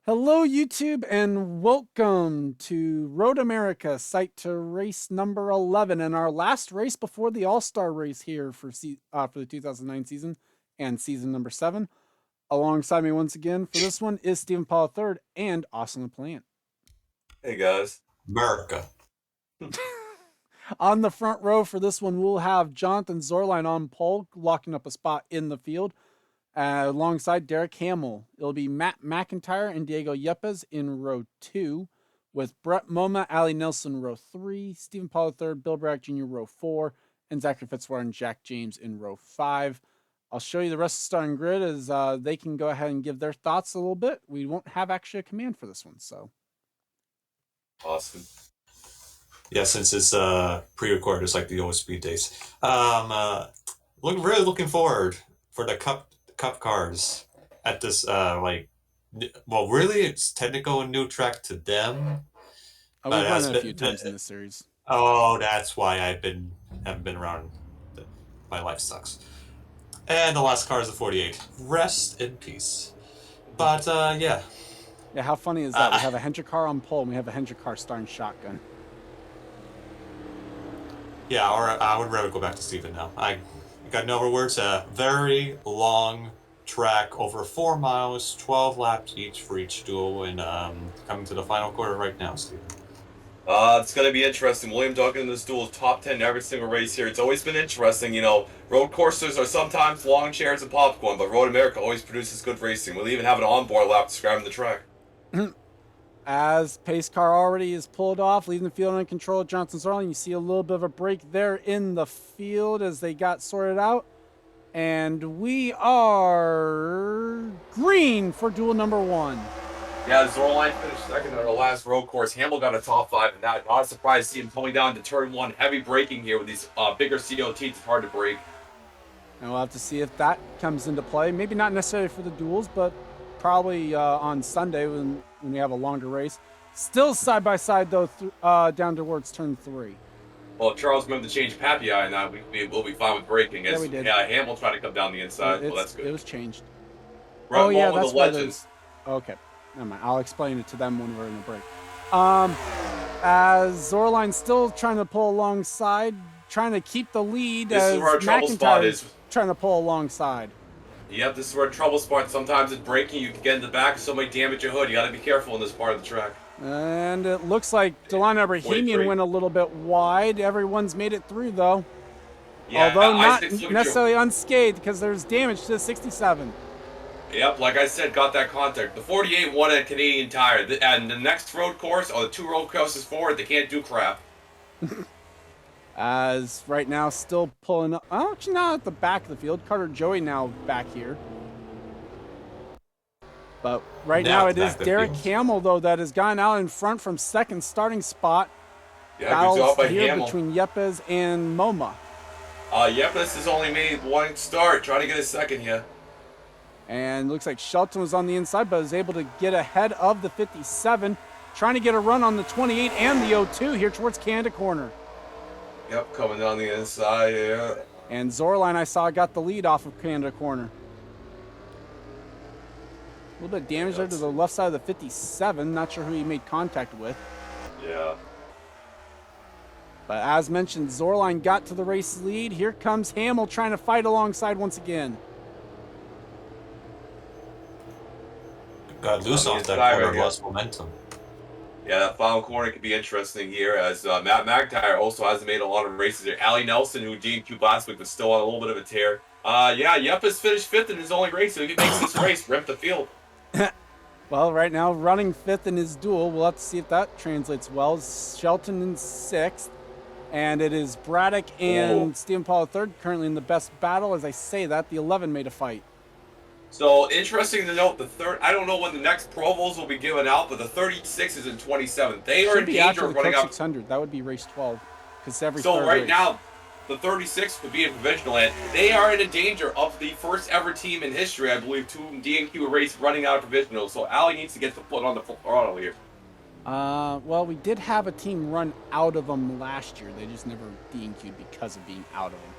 Hello, YouTube, and welcome to Road America, site to race number 11, and our last race before the All-Star race here for the 2009 season and season number 7. Alongside me once again for this one is Stephen Paul III and Austin the Plant. Hey guys. America. On the front row for this one, we'll have Jonathan Zorline on pole, locking up a spot in the field. Alongside Derek Hamill, it'll be Matt McIntyre and Diego Yepes in row 2, with Brett Moma, Ali Nelson row 3, Stephen Paul III, Bill Brack Jr. row 4, and Zachary Fitzwater and Jack James in row 5. I'll show you the rest of the starting grid as they can go ahead and give their thoughts a little bit. We won't have actually a command for this one, so. Awesome. Yeah, since it's pre-recorded, just like the old speed days. Really looking forward for the cup cars at this really it's technical and new track to them. We've run it a few times in this series. Oh, that's why haven't been around. My life sucks. And the last car is the 48. Rest in peace. But yeah. Yeah, how funny is that? We have a Hendrick car on pole and we have a Hendrick car starting shotgun. Yeah, or I would rather go back to Steven now. I got no other words. A very long track, over 4 miles, 12 laps each for each duel, and coming to the final quarter right now, Steven. It's going to be interesting. William Duncan in this duel is top 10 in every single race here. It's always been interesting. You know, road courses are sometimes long chairs and popcorn, but Road America always produces good racing. We'll even have an onboard lap describing the track. As pace car already is pulled off, leaving the field under control of Johnson Zorling. You see a little bit of a break there in the field as they got sorted out. And we are green for duel number 1. Yeah, Zorline finished second on our last road course. Hamill got a top 5 in that. Not a surprise to see him coming down to turn 1. Heavy braking here with these bigger COTs. It's hard to brake. And we'll have to see if that comes into play. Maybe not necessarily for the duels, but probably on Sunday when we have a longer race. Still side by side though, down towards turn 3. Well, Charles meant to change Pappy Eye, and that we'll be fine with braking. Yeah, we did. Yeah, Hamill tried to come down the inside. Well, that's good. It was changed. Oh yeah, that's what it is. Okay, never mind. I'll explain it to them when we're in the break. As Zorline's still trying to pull alongside, trying to keep the lead. This is where our trouble spot is. Trying to pull alongside. Yep, this is where trouble spot. Sometimes it's braking, you can get in the back, somebody damage your hood. You got to be careful in this part of the track. And it looks like Delano Abrahamian went a little bit wide. Everyone's made it through though. Yeah, although not necessarily unscathed because there's damage to the 67. Yep, like I said, got that contact. The 48 won a Canadian Tire, and the next road course, or the 2 road courses forward, they can't do crap. As right now still pulling up, actually not at the back of the field. Carter Joey now back here. But right now it is Derek Hamill though that has gone out in front from second starting spot. Yeah, battles here Hamill. Between Yepes and Moma. Yepes has only made 1 start, trying to get a second here. And looks like Shelton was on the inside, but was able to get ahead of the 57, trying to get a run on the 28 and the 02 here towards Canada Corner. Yep, coming down the inside, yeah. And Zorline, I saw, got the lead off of Canada Corner. A little bit of damage there to the left side of the 57. Not sure who he made contact with. Yeah. But as mentioned, Zorline got to the race lead. Here comes Hamill trying to fight alongside once again. Got loose off that corner, lost momentum. Yeah, that final corner could be interesting here as Matt McIntyre also hasn't made a lot of races here. Ali Nelson, who DNQ'd last week, was still on a little bit of a tear. Yeah, Yepes finished 5th in his only race, so if he makes this race, rip the field. Well, right now, running 5th in his duel. We'll have to see if that translates well. Shelton in 6th. And it is Braddock and Stephen Paul III currently in the best battle. As I say that, the 11 made a fight. So, interesting to note, I don't know when the next Provos will be given out, but the 36 is in 27th. They are in danger of running out. 600. That would be race 12. Because so right now, the 36 could be a provisional, and they are in a danger of the first ever team in history, I believe, to DNQ a race running out of provisional. So Ali needs to get the foot on the throttle here. Well, we did have a team run out of them last year. They just never DNQ'd because of being out of them.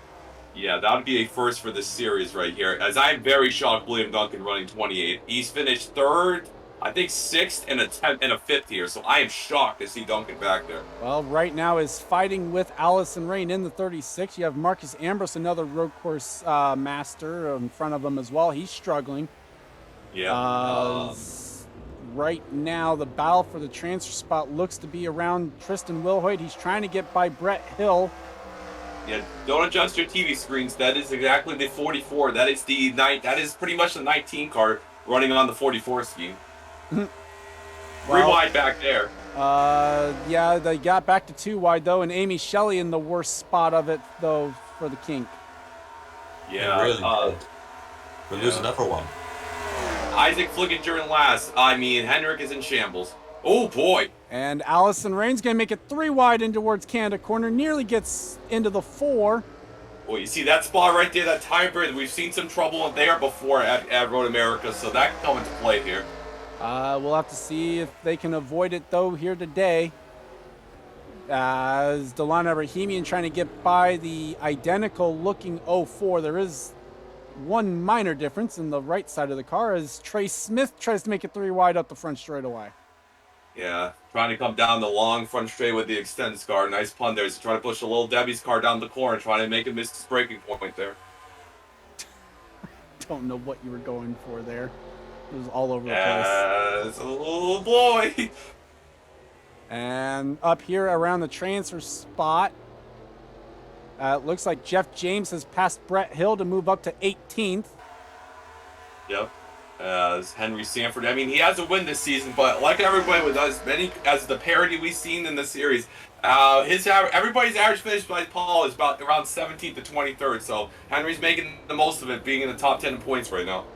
Yeah, that would be a first for this series right here, as I'm very shocked William Duncan running 28. He's finished 3rd I think 6th and a 10th and a 5th here. So I am shocked to see Duncan back there. Well, right now is fighting with Allison Rain in the 36. You have Marcus Ambrose, another road course master, in front of him as well. He's struggling. Yeah. Right now, the battle for the transfer spot looks to be around Tristan Wilhoit. He's trying to get by Brett Hill. Yeah, don't adjust your TV screens. That is exactly the 44. That is the that is pretty much the 19 car running on the 44 scheme. Well, 3 wide back there. Yeah, they got back to 2 wide though, and Amy Shelley in the worst spot of it though for the kink. Yeah, really we're losing that for one. Isaac Flickinger in last. I mean, Henrik is in shambles. Oh boy. And Allison Rain's gonna make it 3 wide in towards Canada corner, nearly gets into the 4. Well, you see that spot right there, that time period. We've seen some trouble there before at Road America, so that can come into play here. We'll have to see if they can avoid it though here today. As Delana Rahimian trying to get by the identical looking 04. There is one minor difference in the right side of the car as Trey Smith tries to make it 3 wide up the front straightaway. Yeah, trying to come down the long front straight with the extended car. Nice pun there. He's trying to push a little Debbie's car down the corner, trying to make him miss his breaking point there. Don't know what you were going for there. It was all over the place. It's a little boy. And up here around the transfer spot, it looks like Jeff James has passed Brett Hill to move up to 18th. Yep. As Henry Sanford. I mean, he has a win this season, but like everybody with us, many as the parity we've seen in the series, everybody's average finish by Paul is about around 17th to 23rd. So Henry's making the most of it, being in the top 10 points right now.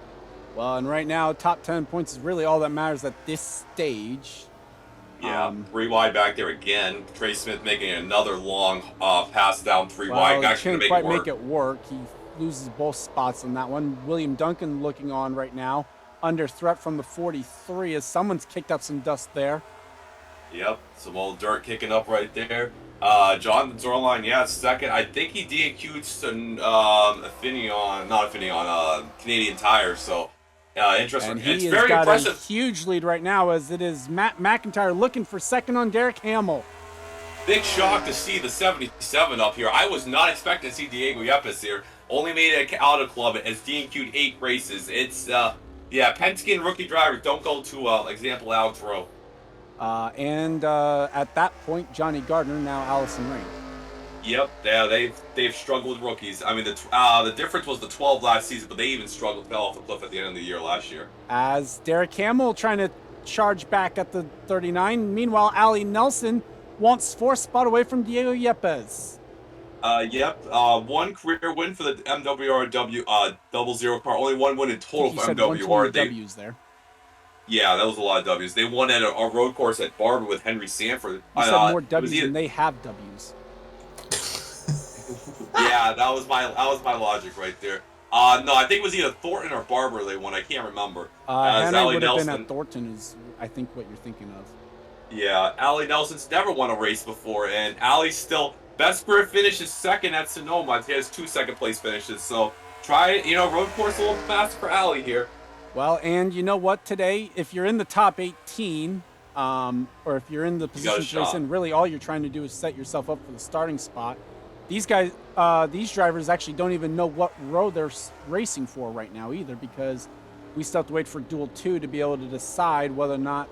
Well, and right now, top 10 points is really all that matters at this stage. Yeah, 3 wide back there again. Trey Smith making another long pass down 3 wide. Actually, can't quite make it work. He loses both spots on that one. William Duncan looking on right now, under threat from the 43 as someone's kicked up some dust there. Yep, some old dirt kicking up right there. Jonathan Zorline, yeah, second. I think he DNQ'd some Canadian Tire. So interesting. And he it's has very got impressive. a huge lead right now as it is Matt McIntyre looking for second on Derek Hamill. Big shock to see the 77 up here. I was not expecting to see Diego Yepes here. Only made it out of club as DNQ'd 8 races. It's, Penske rookie drivers don't go to, example, Alex Rowe. At that point, Johnny Gardner, now Allison Rain. Yep, yeah, they've struggled with rookies. I mean, the difference was the 12 last season, but they even struggled, fell off the cliff at the end of the year last year. As Derek Hamill trying to charge back at the 39. Meanwhile, Ali Nelson wants 4th spot away from Diego Yepes. One career win for the MWRW 00 car. Only 1 win in total for MWR. W's there. Yeah, that was a lot of W's. They won at a road course at Barber with Henry Sanford. You said more W's than they have W's. Yeah, that was my logic right there. No, I think it was either Thornton or Barber they won. I can't remember. Hannah would have been at Thornton is, I think, what you're thinking of. Yeah, Allie Nelson's never won a race before, and Allie's still best career finish is second at Sonoma. He has 2 second-place finishes, so try, road course a little fast for Allie here. Well, and you know what, today, if you're in the top 18, or if you're in the position to race in, really all you're trying to do is set yourself up for the starting spot. These guys, these drivers actually don't even know what row they're racing for right now either, because we still have to wait for Duel 2 to be able to decide whether or not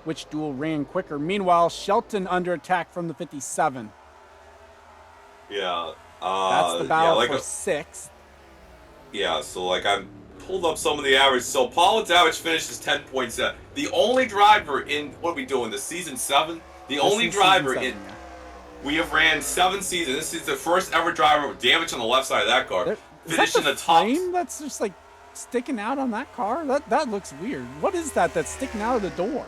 which duel ran quicker. Meanwhile, Shelton under attack from the 57. Yeah. That's the battle for 6th. Yeah, so I pulled up some of the average. So Pollard's average finish is 10.7. The only driver in, what are we doing, the season 7? The only driver in, we have ran 7 seasons. This is the first ever driver with damage on the left side of that car. Finished in the top. Frame that's just sticking out on that car? That looks weird. What is that that's sticking out of the door?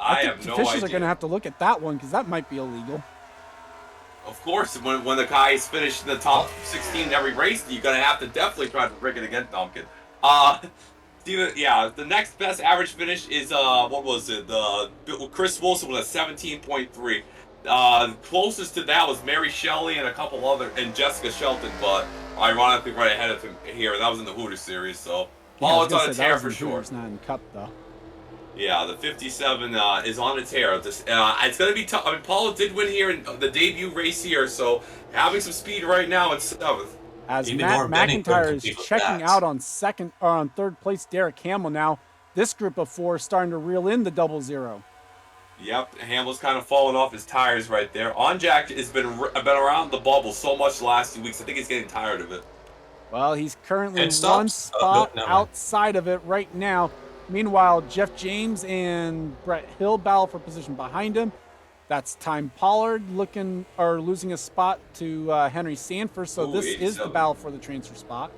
I have no idea. Officials are going to have to look at that one because that might be illegal. Of course, when the guy is finished in the top 16 in every race, you're going to have to definitely try to rig it against Duncan. The next best average finish is, what was it? Chris Wilson with a 17.3. Closest to that was Mary Shelley and a couple other, and Jessica Shelton, but ironically right ahead of him here. That was in the Hooters series, so Pollard's on a tear for sure. It's not in Cup, though. Yeah, the 57 is on a tear. It's going to be tough. I mean, Paul did win here in the debut race here, so having some speed right now in 7th. As Even Matt Norm Benning couldn't McIntyre is compete with checking that. out on second or on third place, Derek Hamill now. This group of four is starting to reel in the 00. Yep, Hamill's kind of falling off his tires right there. On Jack has been around the bubble so much the last 2 weeks. I think he's getting tired of it. Well, he's currently It one stops. Oh, no, spot never mind. outside of it right now. Meanwhile, Jeff James and Brett Hill battle for position behind him. That's Time Pollard losing a spot to Henry Sanford. So Ooh, this is the 87. battle for the transfer spot.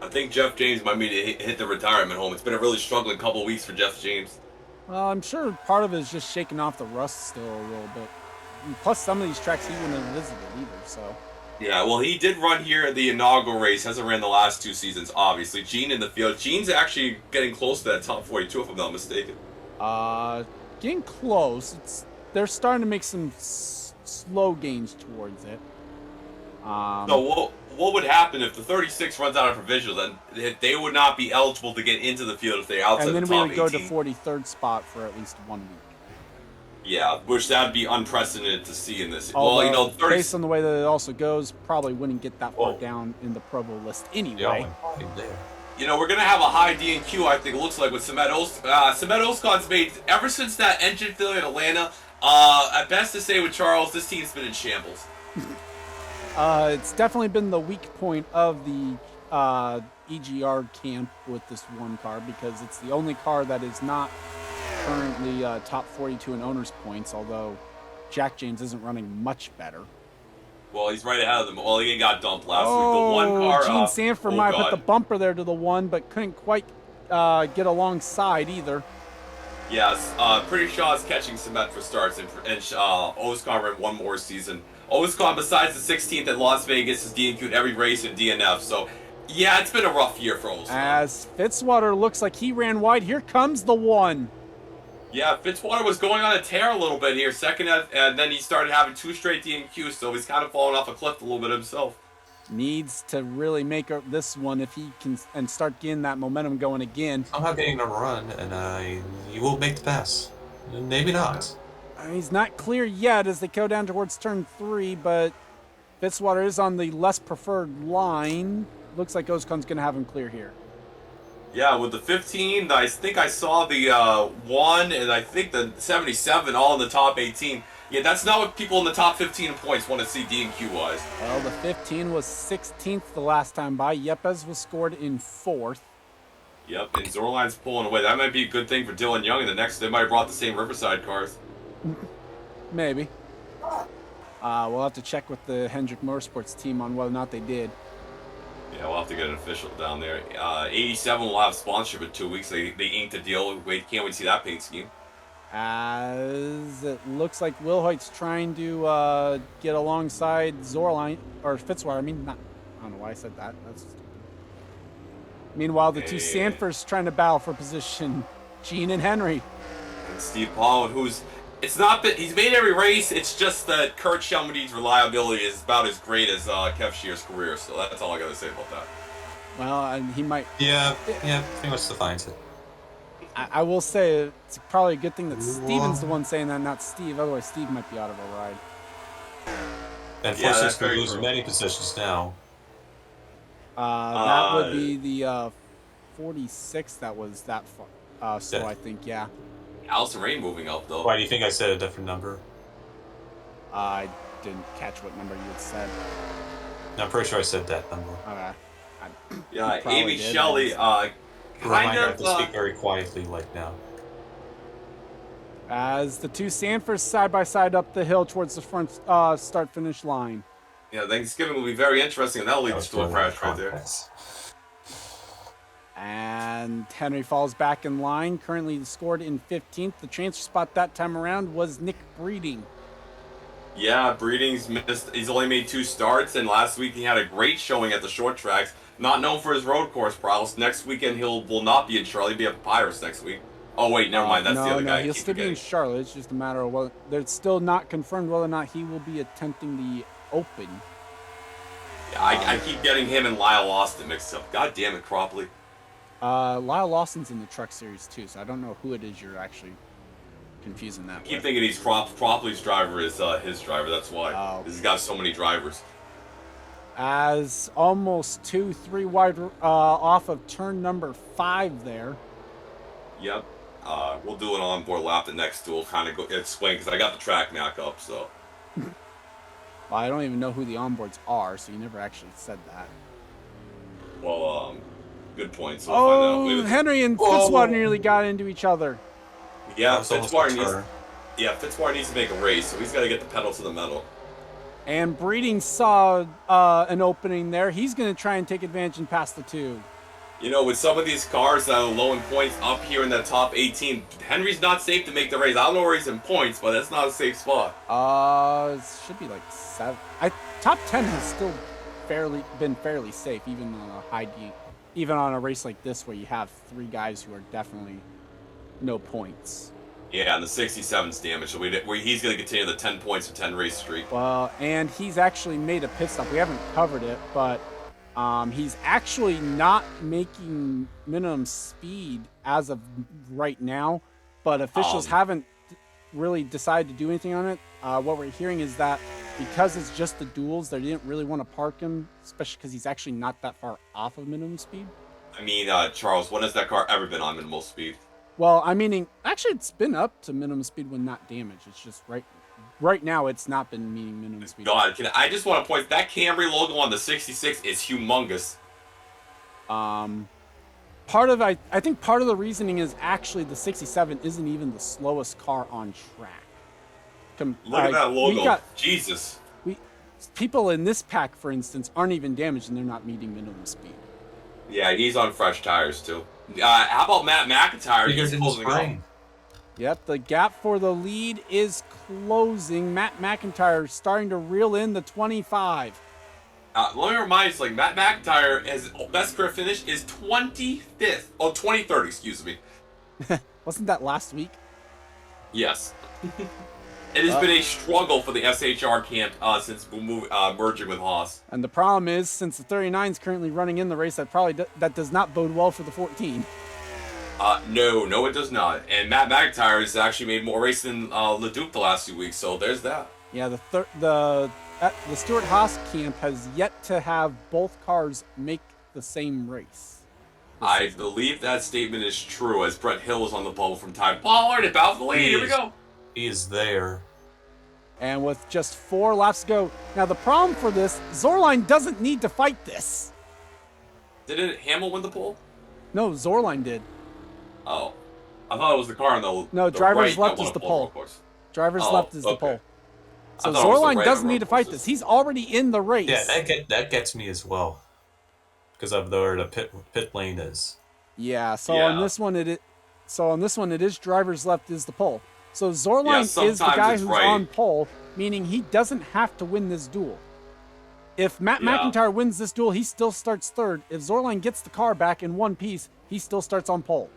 I think Jeff James might need to hit the retirement home. It's been a really struggling couple of weeks for Jeff James. Well, I'm sure part of it is just shaking off the rust still a little bit. And plus, some of these tracks he wouldn't have visited either. So Yeah, well, he did run here at the inaugural race. Hasn't ran the last 2 seasons, obviously. Gene in the field. Gene's actually getting close to that top 42, if I'm not mistaken. getting close. They're starting to make some slow gains towards it. So what would happen if the 36 runs out of provisional? Then they would not be eligible to get into the field if they're outside And then the we top would go 18. to 43rd spot for at least 1 week. Yeah, which that would be unprecedented to see in this. Although, well, you know, 30. based on the way that it also goes, probably wouldn't get that far Whoa. down in the Provo list anyway. Yeah, right there. You know, we're gonna have a high DNQ. I think it looks like with Semet Oscon's made ever since that engine failure in Atlanta. At best to say with Charles, this team's been in shambles. It's definitely been the weak point of the EGR camp with this one car because it's the only car that is not currently top 42 in owners points, although Jack James isn't running much better. Well, he's right ahead of them. Well, he got dumped last week. The one car. Gene Sanford might have put the bumper there to the one, but couldn't quite get alongside either. Yes, pretty sure is catching cement for starts, and Oscar ran one more season. Oscar, besides the 16th at Las Vegas, is DNQ'd every race in DNF. So, yeah, it's been a rough year for Oscar. As Fitzwater looks like he ran wide. Here comes the one. Yeah, Fitzwater was going on a tear a little bit here, and then he started having 2 straight DNQs, so he's kind of falling off a cliff a little bit himself. Needs to really make this one if he can and start getting that momentum going again. Somehow getting a run, and he will make the pass. Maybe not. He's not clear yet as they go down towards turn 3, but Fitzwater is on the less preferred line. Looks like Oscon's going to have him clear here. Yeah, with the 15, I think I saw the 1 and I think the 77 all in the top 18. Yeah, that's not what people in the top 15 points want to see DNQ-wise. Well, the 15 was 16th the last time by. Yepes was scored in 4th. Yep, and Zorline's pulling away. That might be a good thing for Dylan Young in the next. They might have brought the same Riverside cars. Maybe. We'll have to check with the Hendrick Motorsports team on whether or not they did. Yeah, we'll have to get an official down there. 87 will have sponsorship in 2 weeks. They inked a deal. Can't wait to see that paint scheme. As it looks like Wilhoit's trying to get alongside Zorline, or Fitzwater, I don't know why I said that. That's stupid. Meanwhile, the two Sanfords trying to battle for position, Gene and Henry. And Steve Paul, it's not that he's made every race, it's just that Kurt Shelmedy's reliability is about as great as Kev Shear's career, so that's all I gotta say about that. Well, and he might. Yeah, pretty much defines it. I will say it's probably a good thing that Steven's the one saying that, not Steve. Otherwise, Steve might be out of a ride. And Yeah, forces that's to very lose true. many positions now. That would be the 46 that was that far. So Yeah. I think, yeah. Allison Rain moving up, though. Why do you think I said a different number? I didn't catch what number you had said. No, I'm pretty sure I said that number. Okay. Yeah, probably Amy did. Shelley, kind Reminder, I have to of... speak very quietly like now. As the two Sanfords side by side up the hill towards the front start-finish line. Yeah, Thanksgiving will be very interesting, and that'll lead to a crash right there. And Henry falls back in line, currently scored in 15th. The transfer spot that time around was Nick Breeding. Yeah, Breeding's missed. He's only made 2 starts, and last week he had a great showing at the short tracks. Not known for his road course prowess. Next weekend will not be in Charlotte. He'll be at Pirates next week. Oh wait, never mind. That's the other guy. He'll still be in Charlotte. It's just a matter of whether it's still not confirmed whether or not he will be attempting the Open. Yeah, I keep getting him and Lyle Austin mixed up. God damn it, Cropley. Lyle Lawson's in the Truck Series too, so I don't know who it is you're actually confusing that I keep with. thinking he's Propley's driver is his driver. That's why. Oh. 'Cause he's got so many drivers. As almost 2-3 wide off of turn number 5 there. Yep. We'll do an onboard lap the next duel. Kind of explain because I got the track map up. So. Well, I don't even know who the onboards are, so you never actually said that. Well, good point. So we'll find out. Henry and Fitzwater nearly got into each other. Yeah, Fitzwater needs to make a race, so he's got to get the pedal to the metal. And Breeding saw an opening there. He's going to try and take advantage and pass the 2. You know, with some of these cars that are low in points up here in the top 18, Henry's not safe to make the race. I don't know where he's in points, but that's not a safe spot. It should be like 7. Top 10 has still been fairly safe, even on even on a race like this where you have 3 guys who are definitely no points. Yeah, and the 67's damaged, so he's going to continue the 10 points for 10 race streak. Well, and he's actually made a pit stop. We haven't covered it, but he's actually not making minimum speed as of right now, but officials haven't really decided to do anything on it. What we're hearing is that because it's just the duels, they didn't really want to park him, especially because he's actually not that far off of minimum speed. I mean, Charles, when has that car ever been on minimal speed? Well, I mean, actually, it's been up to minimum speed when not damaged. It's just right now, it's not been meeting minimum speed. God, I just want to point that Camry logo on the 66 is humongous. I think part of the reasoning is actually the 67 isn't even the slowest car on track. Look at that logo. Jesus. People in this pack, for instance, aren't even damaged and they're not meeting minimum speed. Yeah, he's on fresh tires too. How about Matt McIntyre? He's closing up. Yep, the gap for the lead is closing. Matt McIntyre starting to reel in the 25. Let me remind you, Matt McIntyre, his best career finish is 25th. Oh, 23rd, excuse me. Wasn't that last week? Yes. It has been a struggle for the SHR camp since merging with Haas. And the problem is, since the 39 is currently running in the race, that does not bode well for the 14. No, it does not. And Matt McIntyre has actually made more race than LeDuc the last few weeks, so there's that. Yeah, the Stuart Haas camp has yet to have both cars make the same race. I believe that statement is true, as Brett Hill is on the bubble from Ty Pollard about the lead. Here we go. He is there. And with just 4 laps to go. Now, the problem for this, Zorline doesn't need to fight this. Didn't Hamill win the pole? No, Zorline did. Oh. I thought it was the car on the No, the driver's right left that is the won a pole. course. Driver's left is the pole. So I thought it was the Zorline right doesn't on need to road fight courses. this. He's already in the race. Yeah, that gets me as well. Because of where the pit lane is. Yeah, on this one it is driver's left is the pole. So Zorline is the guy who's on pole, meaning he doesn't have to win this duel. If Matt McIntyre wins this duel, he still starts 3rd. If Zorline gets the car back in one piece, he still starts on pole.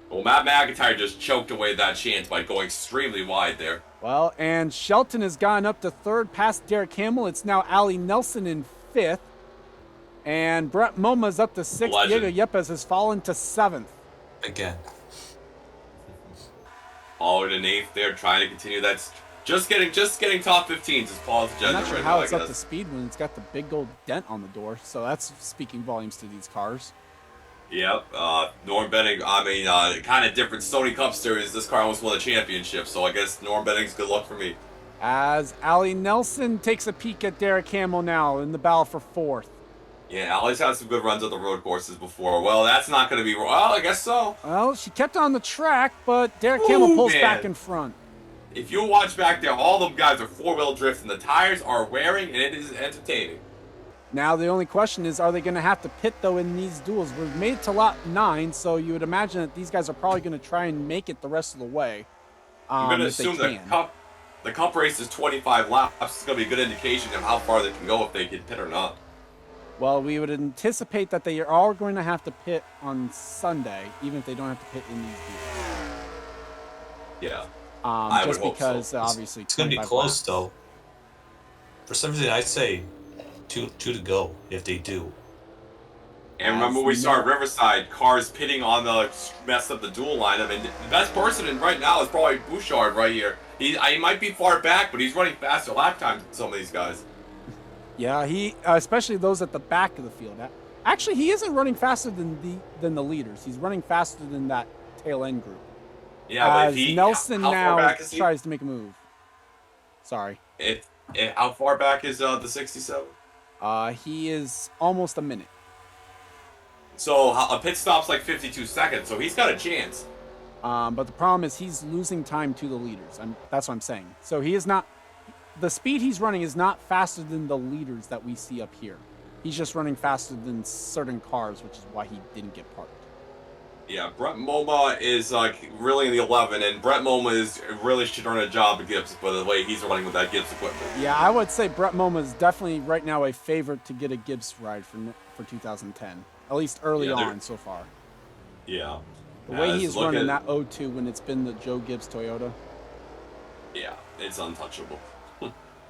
Well, Matt McIntyre just choked away that chance by going extremely wide there. Well, and Shelton has gone up to 3rd past Derek Hamill. It's now Ali Nelson in 5th. And Brett Moma's up to 6th. Diego Yepes has fallen to 7th. Again. Pollard in 8th there, trying to continue that. Just getting top 15s is Paul's agenda. I'm not sure right how now, it's I up guess. to speed when it's got the big gold dent on the door. So that's speaking volumes to these cars. Yep. Norm Benning, kind of different Sony Cup Series. This car almost won the championship, so I guess Norm Benning's good luck for me. As Ali Nelson takes a peek at Derek Hamill now in the battle for 4th. Yeah, Ali's had some good runs on the road courses before. Well, that's not going to be... Well, I guess so. Well, she kept on the track, but Derek Hamill pulls back in front. If you watch back there, all them guys are four-wheel drifting. The tires are wearing, and it is entertaining. Now, the only question is, are they going to have to pit, though, in these duels? We've made it to lap 9, so you would imagine that these guys are probably going to try and make it the rest of the way. I'm going to assume the cup race is 25 laps. It's going to be a good indication of how far they can go if they can pit or not. Well, we would anticipate that they are all going to have to pit on Sunday, even if they don't have to pit in these duels. Yeah. Just because, obviously, it's going to be close, laps. though. For some reason, I'd say two to go if they do. And remember we saw at Riverside, cars pitting on the mess up the duel line. I mean, the best person in right now is probably Bouchard right here. He might be far back, but he's running faster lap times than some of these guys. Yeah, he especially those at the back of the field. Actually, he isn't running faster than the leaders. He's running faster than that tail end group. Yeah, but as Nelson now tries to make a move. Sorry. How far back is the 67? He is almost a minute. So a pit stop's like 52 seconds, so he's got a chance. But the problem is he's losing time to the leaders. That's what I'm saying. So he is not. The speed he's running is not faster than the leaders that we see up here. He's just running faster than certain cars, which is why he didn't get parked. Yeah, Brett Moma is really in the 11, and Brett Moma really should earn a job at Gibbs by the way he's running with that Gibbs equipment. Yeah, I would say Brett Moma is definitely right now a favorite to get a Gibbs ride for 2010, at least early on so far. Yeah. The way he's running that 02 when it's been the Joe Gibbs Toyota. Yeah, it's untouchable.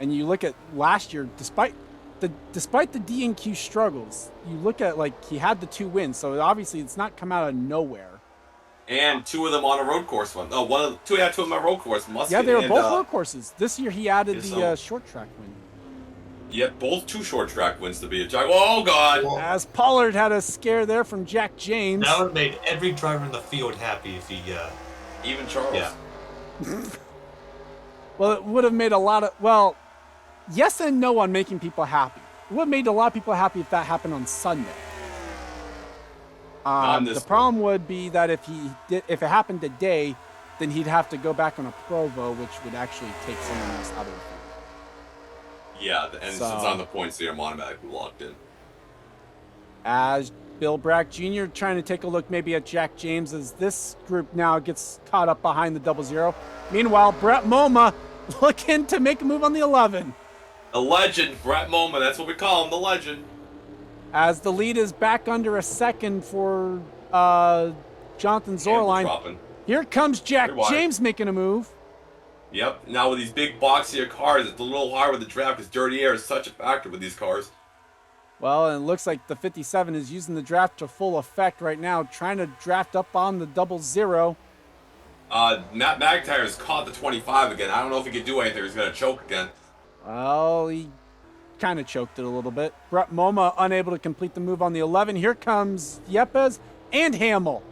And you look at last year, despite the D&Q struggles, you look at he had the 2 wins, so obviously it's not come out of nowhere. And 2 of them on a road course one. Oh, 2 of them on a road course. Yeah, they were both road courses. This year he added the short track win. Yeah, both 2 short track wins to be a jack. Oh God! As Pollard had a scare there from Jack James. That would have made every driver in the field happy if he. Even Charles. Yeah. Well, it would have made a lot of. Well, yes and no on making people happy. It would have made a lot of people happy if that happened on Sunday. The problem would be that if it happened today, then he'd have to go back on a Provo, which would actually take someone else out of the field. Yeah, and since on the points, they're automatically locked in. As Bill Brack Jr. trying to take a look maybe at Jack James as this group now gets caught up behind the 00. Meanwhile, Brett Moma looking to make a move on the 11. The legend, Brett Moma, that's what we call him, the legend. As the lead is back under a second for Jonathan Zorline. Here comes Jack James making a move. Yep, now with these big boxier cars, it's a little hard with the draft because dirty air is such a factor with these cars. Well, and it looks like the 57 is using the draft to full effect right now, trying to draft up on the 00. Matt McIntyre's caught the 25 again. I don't know if he can do anything. He's going to choke again. Well, he kind of choked it a little bit. Brett Moma unable to complete the move on the 11. Here comes Yepes and Hamill.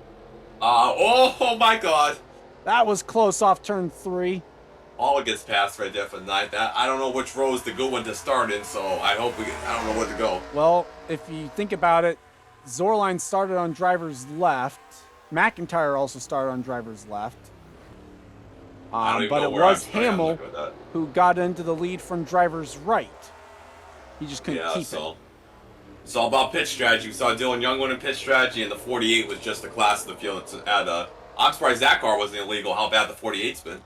Oh my God. That was close off turn 3. All it gets passed right there for the 9th. I don't know which row is the good one to start in, so I don't know where to go. Well, if you think about it, Zorline started on driver's left. McIntyre also started on driver's left. But it was Hamill who got into the lead from driver's right. He just couldn't keep it. It's all about pitch strategy. We saw Dylan Young winning pitch strategy, and the 48 was just the class of the field. I'm surprised that car wasn't illegal, how bad the 48's been.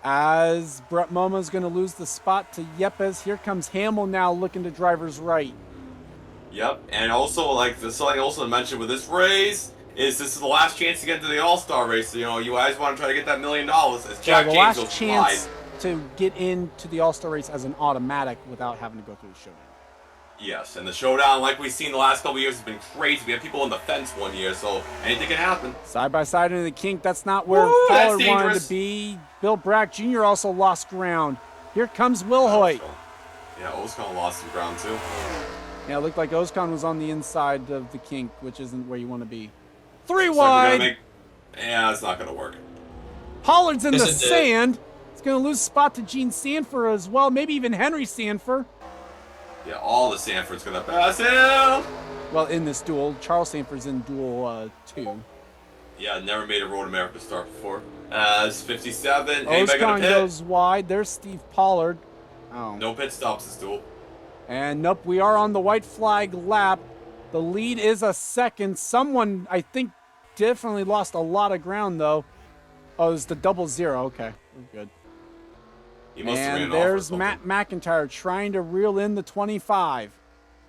As Brett Moma's going to lose the spot to Yepes, here comes Hamill now looking to driver's right. Yep, and also, something also to mention with this race is this is the last chance to get into the All-Star race. So, you guys want to try to get that $1 million as Jack James last goes chance to get into the All-Star race as an automatic without having to go through the showdown. Yes, and the showdown, like we've seen the last couple of years, has been crazy. We had people on the fence one year, so anything can happen. Side by side into the kink. That's not where Pollard wanted to be. Bill Brack Jr. also lost ground. Here comes Will Hoyt. Yeah, Ozcon lost some ground too. Yeah, it looked like Ozcon was on the inside of the kink, which isn't where you want to be. 3 wide. Yeah, it's not going to work. Pollard's in the sand. It's going to lose spot to Gene Sanford as well, maybe even Henry Sanford. Yeah, all the Sanford's going to pass him. Well, in this duel, Charles Sanford's in duel 2. Yeah, never made a Road America start before. As 57, Ozcon goes wide. There's Steve Pollard. Oh. No pit stops this duel. And nope, we are on the white flag lap. The lead is a second. Someone, I think, definitely lost a lot of ground, though. Oh, it's the 00. Okay, we're good. And there's Matt McIntyre trying to reel in the 25.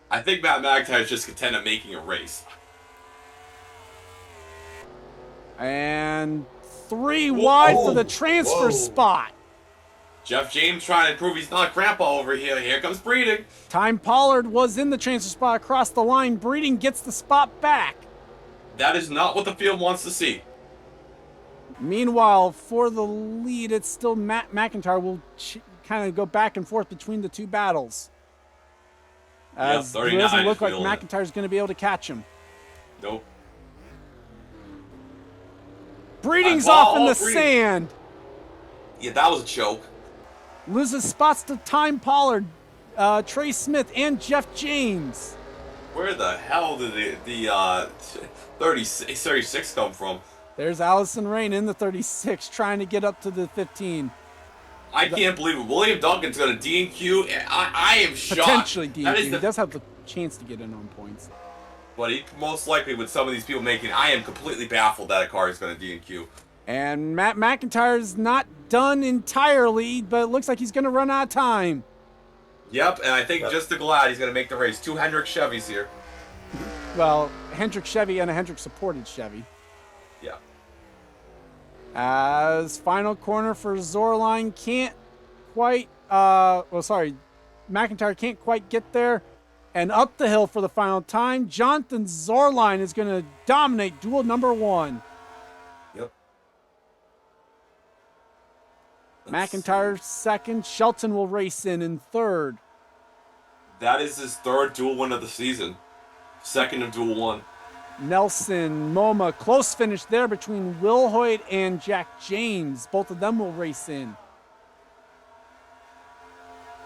I think Matt McIntyre is just content at making a race. And 3 wide for the transfer spot. Jeff James trying to prove he's not grandpa over here. Here comes Breeding. Time Pollard was in the transfer spot across the line. Breeding gets the spot back. That is not what the field wants to see. Meanwhile, for the lead, it's still Matt McIntyre will kind of go back and forth between the two battles. As it doesn't look like McIntyre's going to be able to catch him. Nope. Breeding's off in the sand. Yeah, that was a choke. Loses spots to Time Pollard, Trey Smith, and Jeff James. Where the hell did the 36 come from? There's Allison Rain in the 36 trying to get up to the 15. I can't believe it. William Duncan's going to D&Q. I am shocked. Potentially D&Q. He does have the chance to get in on points. But he most likely, with some of these people making, I am completely baffled that a car is going to D&Q. And Matt McIntyre's not done entirely, but it looks like he's going to run out of time. Yep, and I think just to glad he's going to make the race. 2 Hendrick Chevys here. Well, Hendrick Chevy and a Hendrick supported Chevy. Yeah. As final corner for Zorline can't quite, McIntyre can't quite get there. And up the hill for the final time, Jonathan Zorline is going to dominate duel number 1. Yep. McIntyre second. Shelton will race in third. That is his 3rd duel win of the season. 2nd of duel 1. Nelson, MoMA, close finish there between Will Hoyt and Jack James. Both of them will race in.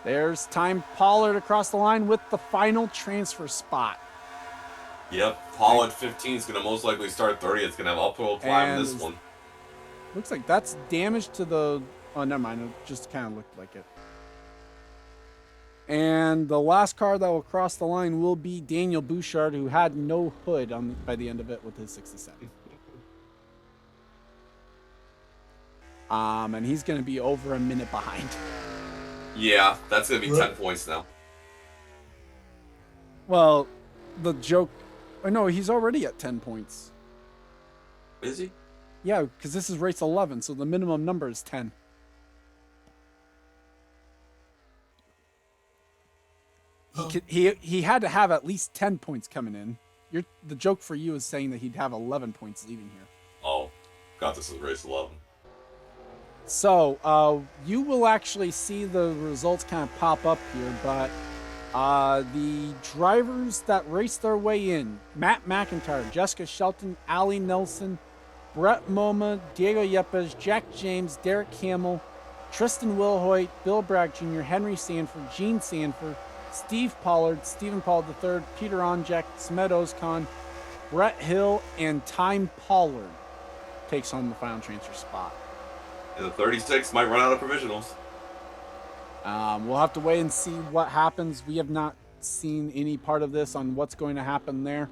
There's Time Pollard across the line with the final transfer spot. Yep, Pollard 15 is going to most likely start 30. It's going to have uphill climb in this one. Looks like that's damage to the... Oh, never mind. It just kind of looked like it. And the last car that will cross the line will be Daniel Bouchard, who had no hood by the end of it with his 67. And he's going to be over a minute behind. Yeah, that's going to be 10 points now. Well, the joke... Oh, no, he's already at 10 points. Is he? Yeah, because this is race 11, so the minimum number is 10. He had to have at least 10 points coming in. The joke for you is saying that he'd have 11 points leaving here. Oh, got this as race 11. So, you will actually see the results kind of pop up here, but the drivers that raced their way in, Matt McIntyre, Jessica Shelton, Allie Nelson, Brett Moma, Diego Yepes, Jack James, Derek Hamill, Tristan Wilhoit, Bill Bragg Jr., Henry Sanford, Gene Sanford, Steve Pollard, Stephen Pollard III, Peter Onjak, Smed Ozkan, Brett Hill, and Time Pollard takes home the final transfer spot. And the 36 might run out of provisionals. We'll have to wait and see what happens. We have not seen any part of this on what's going to happen there.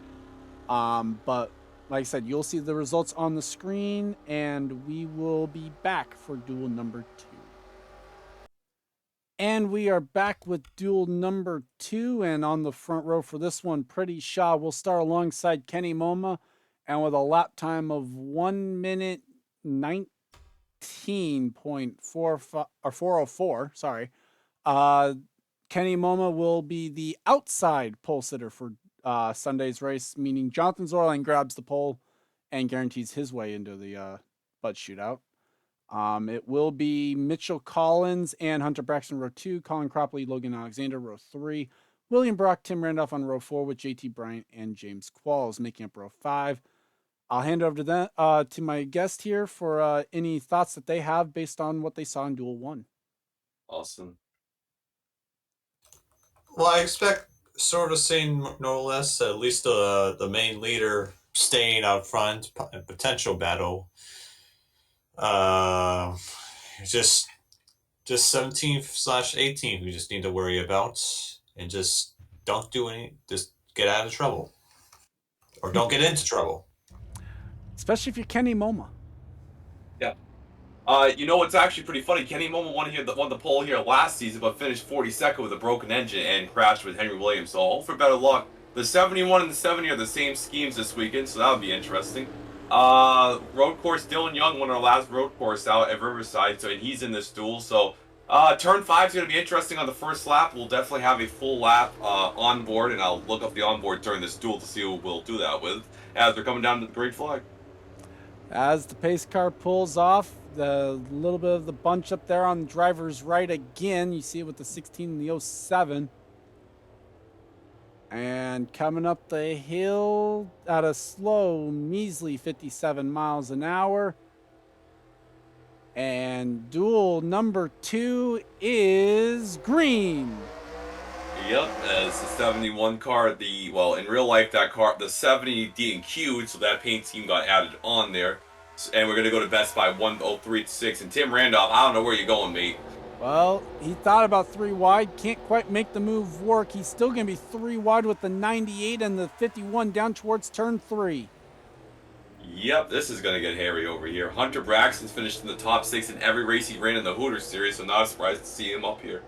But like I said, you'll see the results on the screen, and we will be back for duel number 2. And we are back with duel number 2, and on the front row for this one, Pretty Shaw will start alongside Kenny Moma, and with a lap time of 1 minute 404. Sorry, Kenny Moma will be the outside pole sitter for Sunday's race, meaning Jonathan Zorline grabs the pole and guarantees his way into the Bud Shootout. It will be Mitchell Collins and Hunter Braxton row 2, Colin Cropley, Logan Alexander row 3, William Brock, Tim Randolph on row 4 with JT Bryant and James Qualls making up row 5. I'll hand over to my guest here for any thoughts that they have based on what they saw in Duel 1. Awesome. Well, I expect sort of same, no less, at least the main leader staying out front, potential battle. Just 17/18 we just need to worry about, and just don't do just get out of trouble. Or don't get into trouble. Especially if you're Kenny Moma. Yeah. You know what's actually pretty funny? Kenny Moma won the pole here last season, but finished 42nd with a broken engine and crashed with Henry Williams. So all for better luck. The 71 and the 70 are the same schemes this weekend, so that'll be interesting. Road course, Dylan Young won our last road course out at Riverside, so he's in this duel. So Turn 5 is going to be interesting on the first lap. We'll definitely have a full lap on board, and I'll look up the onboard during this duel to see who we'll do that with as they're coming down to the green flag. As the pace car pulls off, the little bit of the bunch up there on the driver's right again. You see it with the 16 and the 07. And coming up the hill at a slow, measly 57 miles an hour. And duel number 2 is green. Yep, as the 71 car, well, in real life, that car, the 70 D&Q'd, so that paint scheme got added on there. And we're going to go to Best by 103.6. And Tim Randolph, I don't know where you're going, mate. Well, he thought about 3 wide, can't quite make the move work. He's still going to be 3 wide with the 98 and the 51 down towards turn 3. Yep, this is going to get hairy over here. Hunter Braxton's finished in the top 6 in every race he ran in the Hooters series, so not surprised to see him up here.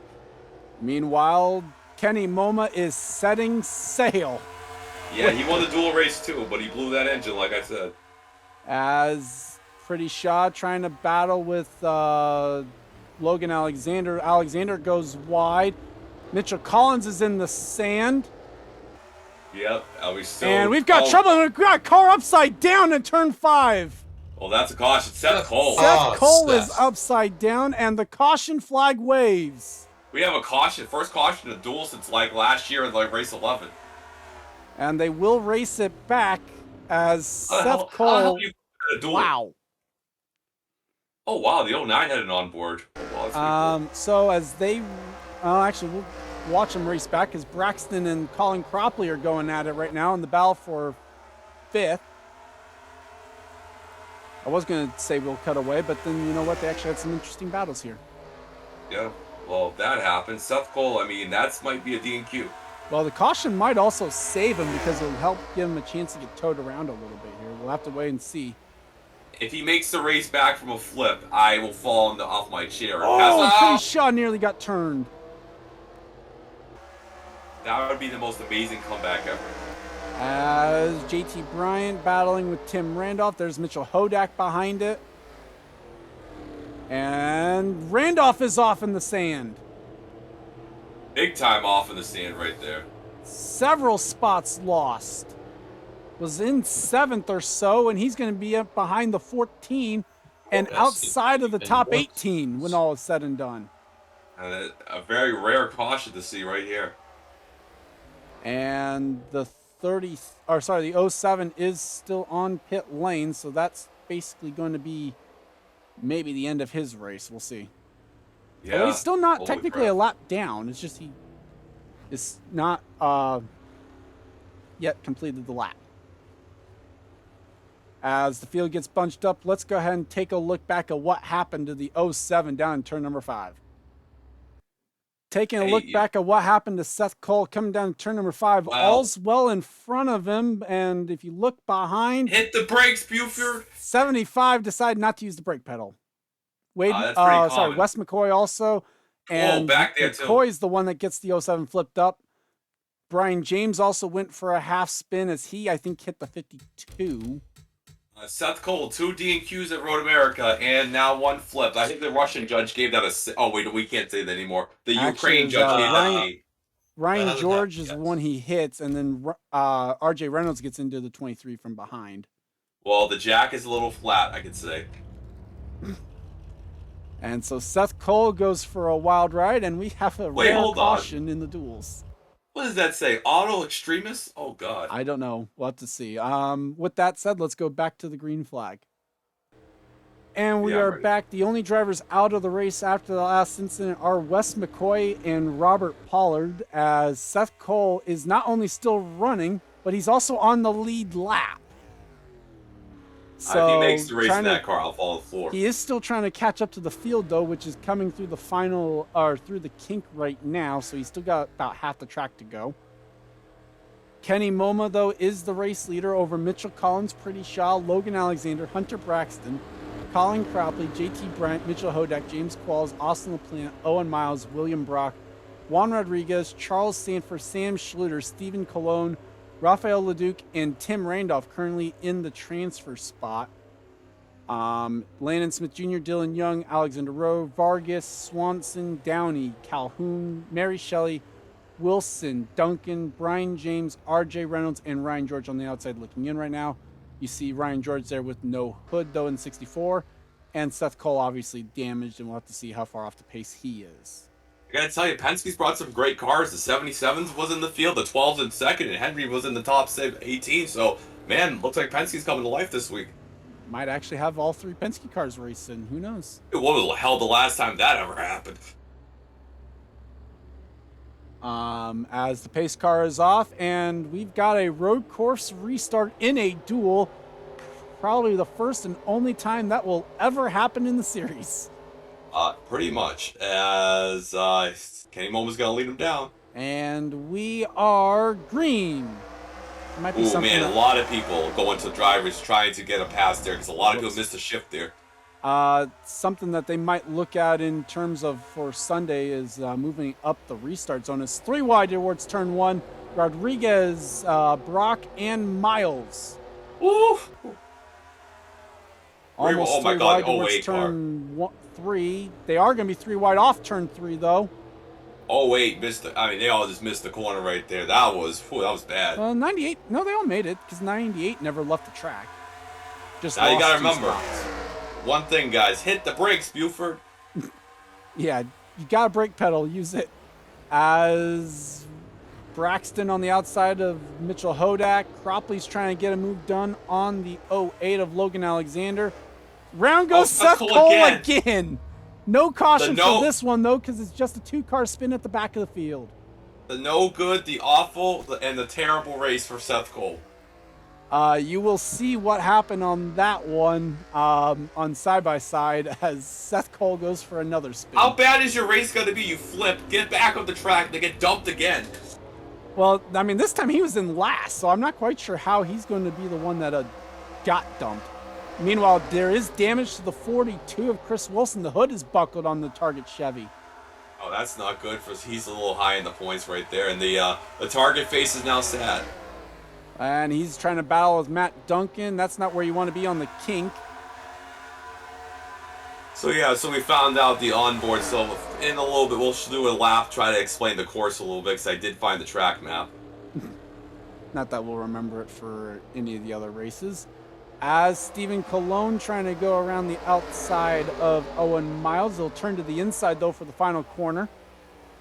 Meanwhile, Kenny Moma is setting sail. Yeah, he won the dual race too, but he blew that engine, like I said. As Pretty Shaw trying to battle with Logan Alexander. Alexander goes wide. Mitchell Collins is in the sand. Yep, and we've got trouble. We've got a car upside down in turn 5. Well, that's a caution. Seth Cole. Seth Cole is upside down, and the caution flag waves. We have a caution. First caution in the duel since like last year in like race 11. And they will race it back as Seth Cole. Wow. Oh, wow. The 09 had an onboard. Oh, wow, cool. So as they... actually, we'll watch them race back because Braxton and Colin Cropley are going at it right now in the battle for 5th. I was going to say we'll cut away, but then you know what? They actually had some interesting battles here. Yeah. Well, if that happens, Seth Cole, I mean, that might be a D&Q. Well, the caution might also save him because it'll help give him a chance to get towed around a little bit here. We'll have to wait and see. If he makes the race back from a flip, I will fall off my chair. Oh, Pretty Shaw nearly got turned. That would be the most amazing comeback ever. As JT Bryant battling with Tim Randolph. There's Mitchell Hodak behind it. And Randolph is off in the sand. Big time off in the sand right there. Several spots lost. Was in 7th or so, and he's going to be up behind the 14 and outside of the top 18 when all is said and done. And a very rare caution to see right here. And the 07 is still on pit lane, so that's basically going to be maybe the end of his race. We'll see. Yeah. Well, he's still not technically a lap down. It's just he is not yet completed the lap. As the field gets bunched up, let's go ahead and take a look back at what happened to the 07 down in turn number 5. Taking a look back at what happened to Seth Cole coming down to turn number 5. Wow. All's well in front of him, and if you look behind... Hit the brakes, Buford! 75 decided not to use the brake pedal. Wes McCoy also. And back there too. McCoy's the one that gets the 07 flipped up. Brian James also went for a half spin as he, I think, hit the 52. Seth Cole, 2 D&Qs at Road America, and now 1 flipped. I think the Russian judge gave that a... Oh, wait, we can't say that anymore. The Ukraine judge gave that a... Ryan George is the one he hits, and then RJ Reynolds gets into the 23 from behind. Well, the jack is a little flat, I could say. And so Seth Cole goes for a wild ride, and we have a rare caution in the duels. What does that say? Auto extremist? Oh, God. I don't know. We'll have to see. With that said, let's go back to the green flag. And we are back. The only drivers out of the race after the last incident are Wes McCoy and Robert Pollard, as Seth Cole is not only still running, but he's also on the lead lap. So if he makes the race in that car, I'll fall on the floor. He is still trying to catch up to the field, though, which is coming through the final, or through the kink right now, so he's still got about half the track to go. Kenny Moma, though, is the race leader over Mitchell Collins, Pretty Shaw, Logan Alexander, Hunter Braxton, Colin Cropley, JT Bryant, Mitchell Hodak, James Qualls, Austin LaPlante, Owen Miles, William Brock, Juan Rodriguez, Charles Sanford, Sam Schluter, Stephen Colon, Rafael Leduc, and Tim Randolph currently in the transfer spot. Landon Smith Jr., Dylan Young, Alexander Rowe, Vargas, Swanson, Downey, Calhoun, Mary Shelley, Wilson, Duncan, Brian James, RJ Reynolds, and Ryan George on the outside looking in right now. You see Ryan George there with no hood, though, in 64. And Seth Cole obviously damaged, and we'll have to see how far off the pace he is. I gotta tell you, Penske's brought some great cars. The 77s was in the field, the 12s in second, and Henry was in the top 18. So, man, looks like Penske's coming to life this week. Might actually have all 3 Penske cars racing. Who knows? What was the hell the last time that ever happened? As the pace car is off, and we've got a road course restart in a duel. Probably the first and only time that will ever happen in the series. Pretty much, as Kenny Momo's gonna lead him down. And we are green. Might be Ooh, man, a lot of people going to drivers trying to get a pass there because a lot of people missed a shift there. Something that they might look at in terms of for Sunday is moving up the restart zone. It's 3 wide towards turn 1. Rodriguez, Brock, and Miles. Ooh. Almost oh my 3 God. wide Oh, towards wait, turn 3. They are going to be 3 wide off turn 3, though. Oh, wait, they all just missed the corner right there. That was bad. 98. No, they all made it because 98 never left the track. Just now you lost gotta 2 remember, spots. one thing, guys. Hit the brakes, Buford. Yeah, you got a brake pedal. Use it. As Braxton on the outside of Mitchell Hodak. Cropley's trying to get a move done on the 08 of Logan Alexander. Round goes Seth Cole again. No caution for this one, though, because it's just a 2-car spin at the back of the field. The no good, the awful, and the terrible race for Seth Cole. You will see what happened on that one on side-by-side as Seth Cole goes for another spin. How bad is your race going to be? You flip, get back on the track, and then get dumped again. Well, I mean, this time he was in last, so I'm not quite sure how he's going to be the one that got dumped. Meanwhile, there is damage to the 42 of Chris Wilson. The hood is buckled on the target Chevy. Oh, that's not good. He's a little high in the points right there, and the target face is now sad. And he's trying to battle with Matt Duncan. That's not where you want to be on the kink. So we found out the onboard. So in a little bit, we'll do a lap, try to explain the course a little bit, because I did find the track map. Not that we'll remember it for any of the other races. As Stephen Colon trying to go around the outside of Owen Miles. He'll turn to the inside, though, for the final corner.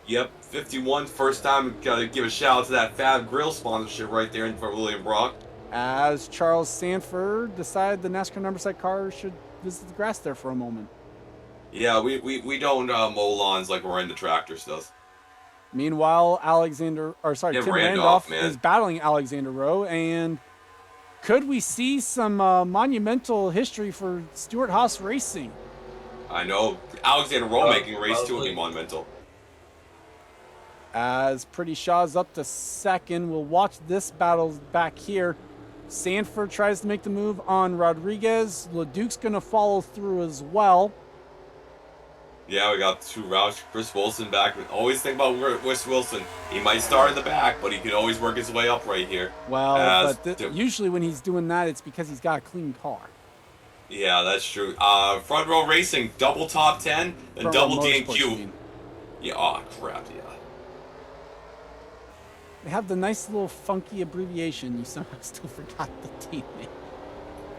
Yep, 51, first time. Got to give a shout out to that Fab Grill sponsorship right there for William Brock. As Charles Sanford decided the NASCAR number set car should visit the grass there for a moment. Yeah, we don't mow lawns like we're into tractors does. Meanwhile, Tim Randolph is battling Alexander Rowe, and could we see some monumental history for Stuart Haas Racing? I know. Alexander Rowe making a race too will be monumental. As Pretty Shaw's up to second, we'll watch this battle back here. Sanford tries to make the move on Rodriguez. LeDuc's going to follow through as well. Yeah, we got 2 routes. Chris Wilson back. Always think about Chris Wilson. He might start in the back, but he can always work his way up right here. Well, usually when he's doing that, it's because he's got a clean car. Yeah, that's true. Front Row Racing, double top 10 and double DNQ. Yeah, oh crap, yeah. They have the nice little funky abbreviation. You somehow still forgot the team name.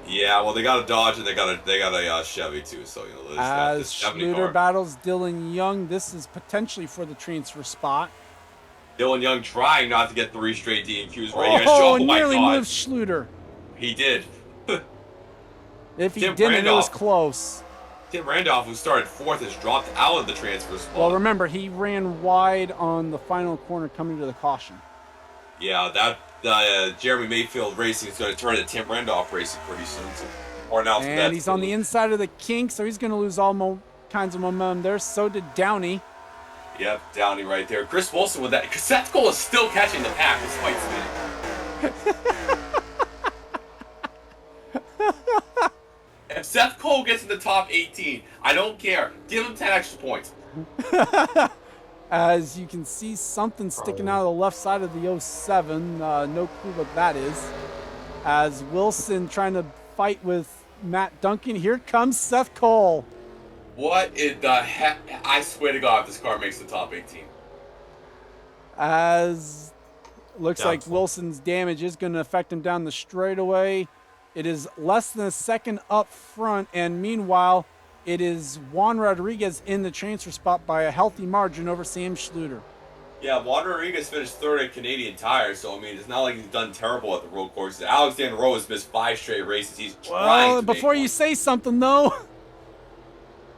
Yeah, well, they got a Dodge and they got a Chevy too. So as Schluter battles Dylan Young, this is potentially for the transfer spot. Dylan Young trying not to get 3 straight DNQs right here. Oh, nearly moved Schluter. He did. If he didn't, it was close. Tim Randolph, who started 4th, has dropped out of the transfer spot. Well, remember, he ran wide on the final corner coming to the caution. Yeah, that Jeremy Mayfield Racing is going to turn to Tim Randolph Racing pretty soon. And he's on the inside of the kink, so he's going to lose all kinds of momentum there. So did Downey. Yep, Downey right there. Chris Wilson with that. Because Seth Cole is still catching the pack despite spinning. If Seth Cole gets in the top 18, I don't care. Give him 10 extra points. As you can see something sticking out of the left side of the 07. No clue what that is. As Wilson trying to fight with Matt Duncan. Here comes Seth Cole. What in the heck? I swear to God, if this car makes the top 18. As looks like Doubtful. Wilson's damage is going to affect him down the straightaway. It is less than a second up front, and meanwhile, it is Juan Rodriguez in the transfer spot by a healthy margin over Sam Schluter. Yeah, Juan Rodriguez finished third at Canadian Tire, so I mean, it's not like he's done terrible at the road courses. Alexander Rowe has missed 5 straight races. He's trying Well, to before make you say something, though,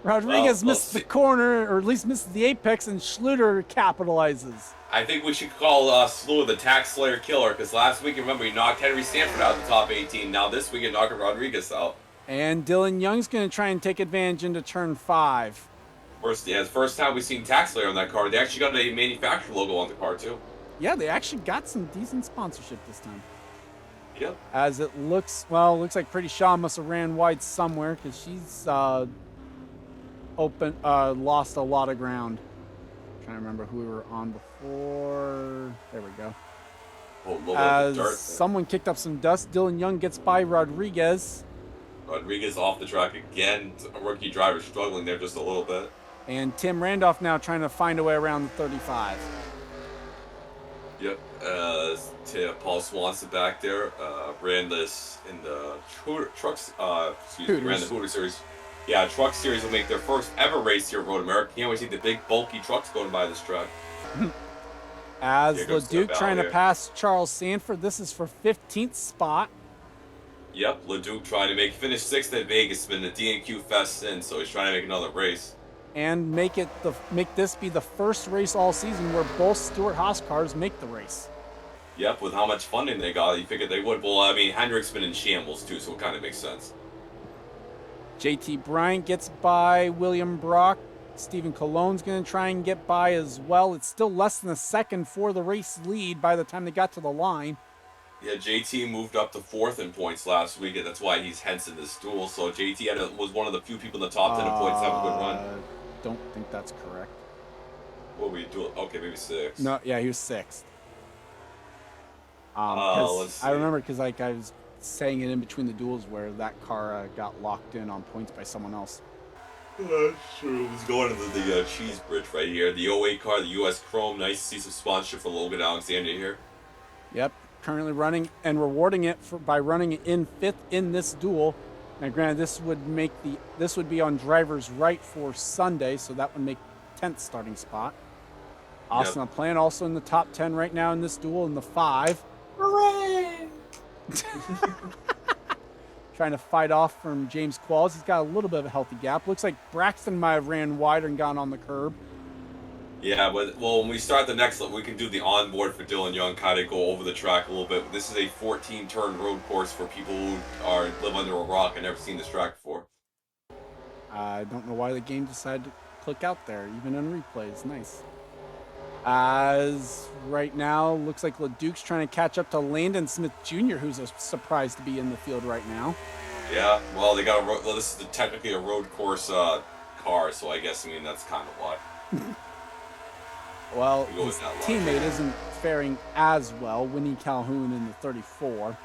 Rodriguez Well, missed the corner, or at least missed the apex, and Schluter capitalizes. I think we should call Slew the Tax Slayer Killer, because last week, remember, he knocked Henry Stanford out of the top 18. Now this week, he's knocking Rodriguez out. And Dylan Young's going to try and take advantage into turn 5. It's the first time we've seen Tax Slayer on that car. They actually got a manufacturer logo on the car, too. Yeah, they actually got some decent sponsorship this time. Yep. As it looks like Pretty Shaw must have ran wide somewhere, because she's lost a lot of ground. Trying to remember who we were on before. There we go. Oh, a little bit As of dirt. someone kicked up some dust, Dylan Young gets by Rodriguez, Rodriguez off the track again. A rookie driver struggling there just a little bit. and Tim Randolph now trying to find a way around the 35. Yep. Paul Swanson back there ran this in the trucks. Ran the Hooter Series. Yeah, Truck Series will make their first ever race here at Road America. Can't wait to see the big bulky trucks going by this track. As Here goes LeDuc Steph trying out to here. pass Charles Sanford. This is for 15th spot. Yep, LeDuc trying to finish 6th at Vegas, it's been the DNQ Fest since, so he's trying to make another race. And make this be the first race all season where both Stewart Haas cars make the race. Yep, with how much funding they got, you figured they would. Well, I mean, Hendrick's been in shambles too, so it kind of makes sense. JT Bryant gets by William Brock. Stephen Cologne's going to try and get by as well. It's still less than a second for the race lead by the time they got to the line. Yeah, JT moved up to 4th in points last week, and that's why he's hence in this duel. So JT was one of the few people in the top 10 in points to have a good run. Don't think that's correct. What were we doing? Okay, maybe 6. No, yeah, he was 6th. Let's see. I remember because I was saying it in between the duels where that car got locked in on points by someone else. Sure. It was going into the cheese bridge right here. The 08 car, the US Chrome. Nice to see some sponsorship for Logan Alexander here. Yep, currently running and rewarding it by running it in 5th in this duel. Now, granted, this would be on driver's right for Sunday, so that would make 10th starting spot. Austin LaPlante also in the top 10 right now in this duel in the 5. Hooray! Trying to fight off from James Qualls. He's got a little bit of a healthy gap. Looks like Braxton might have ran wider and gone on the curb. Yeah, but when we start the next lap, we can do the onboard for Dylan Young, kind of go over the track a little bit. This is a 14-turn road course for people who live under a rock and never seen this track before. I don't know why the game decided to click out there, even on replays. Nice. As right now, looks like LeDuc's trying to catch up to Landon Smith Jr., who's a surprise to be in the field right now. Yeah, well, they got this is technically a road course car, so I guess that's kind of why. Well, We go his with that teammate logic. isn't faring as well, Winnie Calhoun in the 34.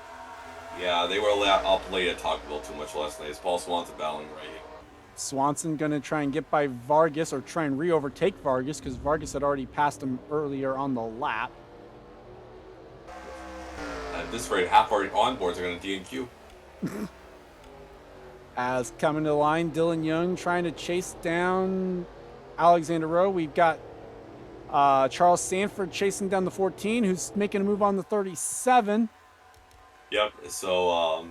Yeah, they were up late at Taco Bell too much last night. It's Paul Swanson battling right here. Swanson going to try and get by Vargas or try and re-overtake Vargas because Vargas had already passed him earlier on the lap. At this rate, half our onboards are going to DNQ. As coming to the line, Dylan Young trying to chase down Alexander Rowe. We've got Charles Sanford chasing down the 14, who's making a move on the 37. Yep, so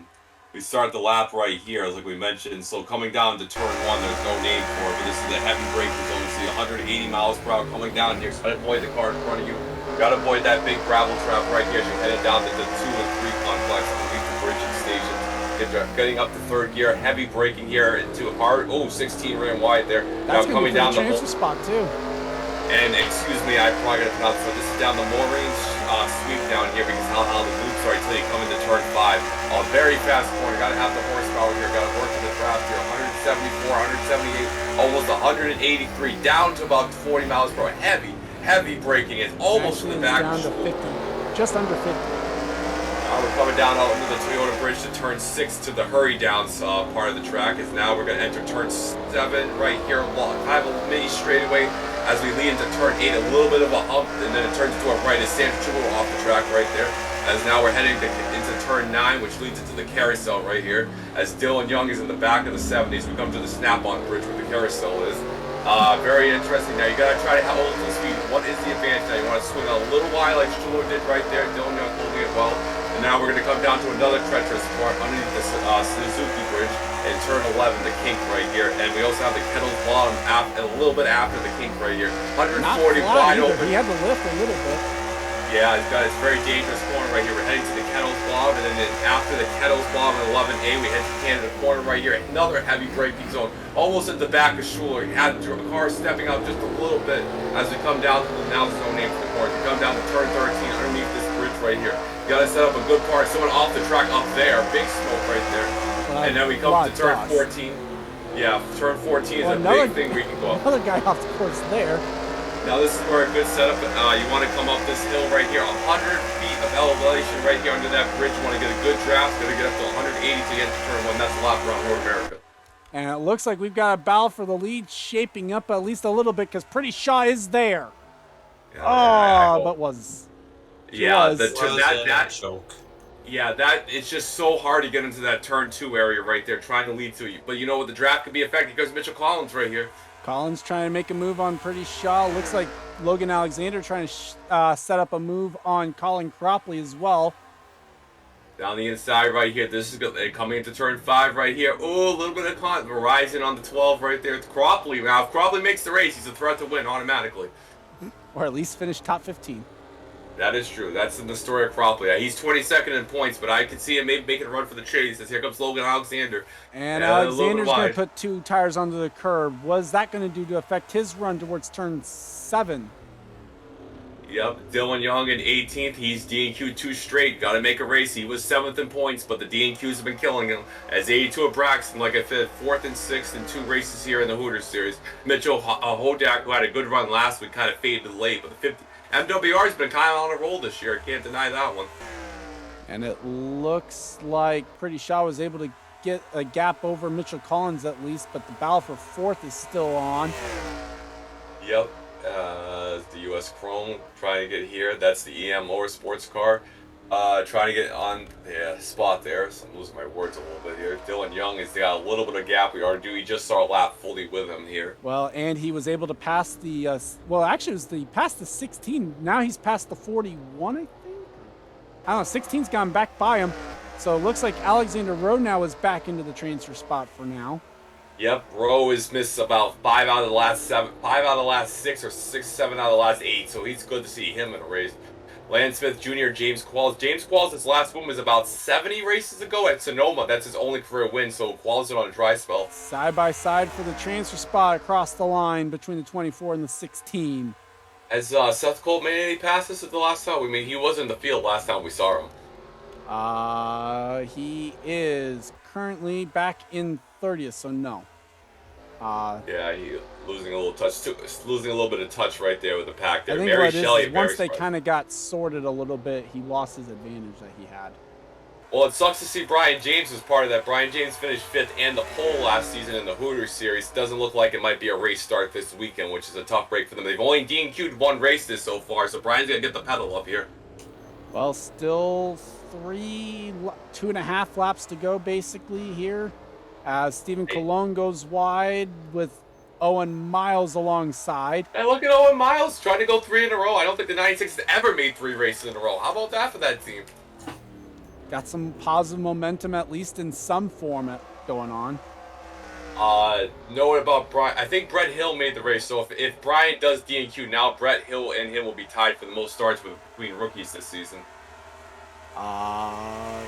we start the lap right here, like we mentioned. So coming down to turn 1, there's no name for it, but this is the heavy braking zone. You see 180 miles per hour coming down here, so avoid the car in front of you. Gotta avoid that big gravel trap right here as you're headed down to the 2 and 3 complex underneath the bridging station. Getting up to 3rd gear, heavy braking here into a hard, 16 ran wide there. That's now going to coming be for down the the transfer spot, too. And excuse me, I probably got to pronounce it. This is down the Moraine sweep down here because how the loops are until you come into turn 5. A very fast corner. Got to have the horsepower here. Got to work in the draft here. 174, 178, almost 183, down to about 40 miles per hour. Heavy braking. It's almost Actually, in the back. down to 50, just under 50. We're coming down under the Toyota Bridge to turn 6 to the hurry downs part of the track. Is now we're going to enter turn 7 right here, kind of a mini straightaway as we lead into turn 8. A little bit of a hump, and then it turns to our right as Sam Jewell off the track right there. As now we're heading into turn 9, which leads into the carousel right here. As Dylan Young is in the back of the 70s, we come to the snap-on bridge where the carousel is. Very interesting. Now you gotta try to hold the speed. What is the advantage now? You want to swing a little wide like Jewell did right there. Dylan Young holding it well. And now we're going to come down to another treacherous part underneath the Suzuki Bridge in turn 11, the kink right here. And we also have the Kettles Bottom a little bit after the kink right here. 140 wide open. He had to lift a little bit. Yeah, it's got this very dangerous corner right here. We're heading to the Kettles Bottom, and then after the Kettles Bottom in 11A, we head to Canada corner right here. Another heavy braking zone, almost at the back of Schuler. You had the car stepping up just a little bit as we come down to the now zone named for the corner. We come down to turn 13 underneath this bridge right here. You gotta set up a good part. Someone off the track up there, big smoke right there. And then we come to turn 14. Yeah, turn 14 is a big thing we can go up. Another guy off the course there. Now this is where a good setup, you want to come up this hill right here, 100 feet of elevation right here under that bridge. You want to get a good draft, got to get up to 180 to get to turn 1. That's a lot around North America. And it looks like we've got a battle for the lead shaping up at least a little bit because Pretty Shaw is there. But was. Yeah, that choke. Yeah, it's just so hard to get into that turn 2 area right there, trying to lead to you. But you know what, the draft could be affected because Mitchell Collins right here. Collins trying to make a move on Pretty Shaw. Looks like Logan Alexander trying to set up a move on Colin Cropley as well. Down the inside right here. This is good. Coming into turn 5 right here. Oh, a little bit of Verizon on the 12 right there. It's Cropley. Now, if Cropley makes the race, he's a threat to win automatically. Or at least finish top 15. That is true. That's in the story of Cropley. He's 22nd in points, but I could see him maybe making a run for the chase. As here comes Logan Alexander. And Alexander's going to put 2 tires onto the curb. What is that going to do to affect his run towards turn 7? Yep, Dylan Young in 18th. He's DNQ 2 straight. Got to make a race. He was 7th in points, but the DNQs have been killing him. As 82 of Braxton, like I said, 4th and 6th in 2 races here in the Hooters Series. Mitchell Hodak, who had a good run last week, kind of faded late, but the 50. MWR's been kind of on a roll this year. Can't deny that one. And it looks like Pretty Shaw was able to get a gap over Mitchell Collins at least, but the battle for 4th is still on. Yep. The US Chrome trying to get here. That's the EM lower sports car. Trying to get on the spot there. So I'm losing my words a little bit here. Dylan Young has got a little bit of gap. We just saw a lap fully with him here. Well, and he was able to pass the, past the 16. Now he's past the 41, I think. I don't know, 16's gone back by him. So it looks like Alexander Rowe now is back into the transfer spot for now. Yep, Rowe has missed about 5 out of the last 7, 5 out of the last 6, or 6, 7 out of the last 8. So he's good to see him in a race. Lance Smith Jr., James Qualls. James Qualls, his last win was about 70 races ago at Sonoma. That's his only career win, so Qualls is on a dry spell. Side by side for the transfer spot across the line between the 24 and the 16. Has Seth Cole made any passes at the last time? I mean, he was in the field last time we saw him. He is currently back in 30th, so no. Yeah, he losing a little touch too, losing a little bit of touch right there with the pack there. I think Mary what Shelley, is once they kind of got sorted a little bit, he lost his advantage that he had. Well, it sucks to see Brian James was part of that. Brian James finished 5th and the pole last season in the Hooters Series. Doesn't look like it might be a race start this weekend, which is a tough break for them. They've only DNQ'd 1 race this so far, so Brian's gonna get the pedal up here. Well, still 2.5 laps to go basically here. As Stephen Colon goes wide with Owen Miles alongside. And look at Owen Miles trying to go 3 in a row. I don't think the 96 has ever made 3 races in a row. How about that for that team? Got some positive momentum, at least in some format going on. Knowing about Brian, I think Brett Hill made the race. So if Brian does DNQ, now Brett Hill and him will be tied for the most starts between rookies this season. I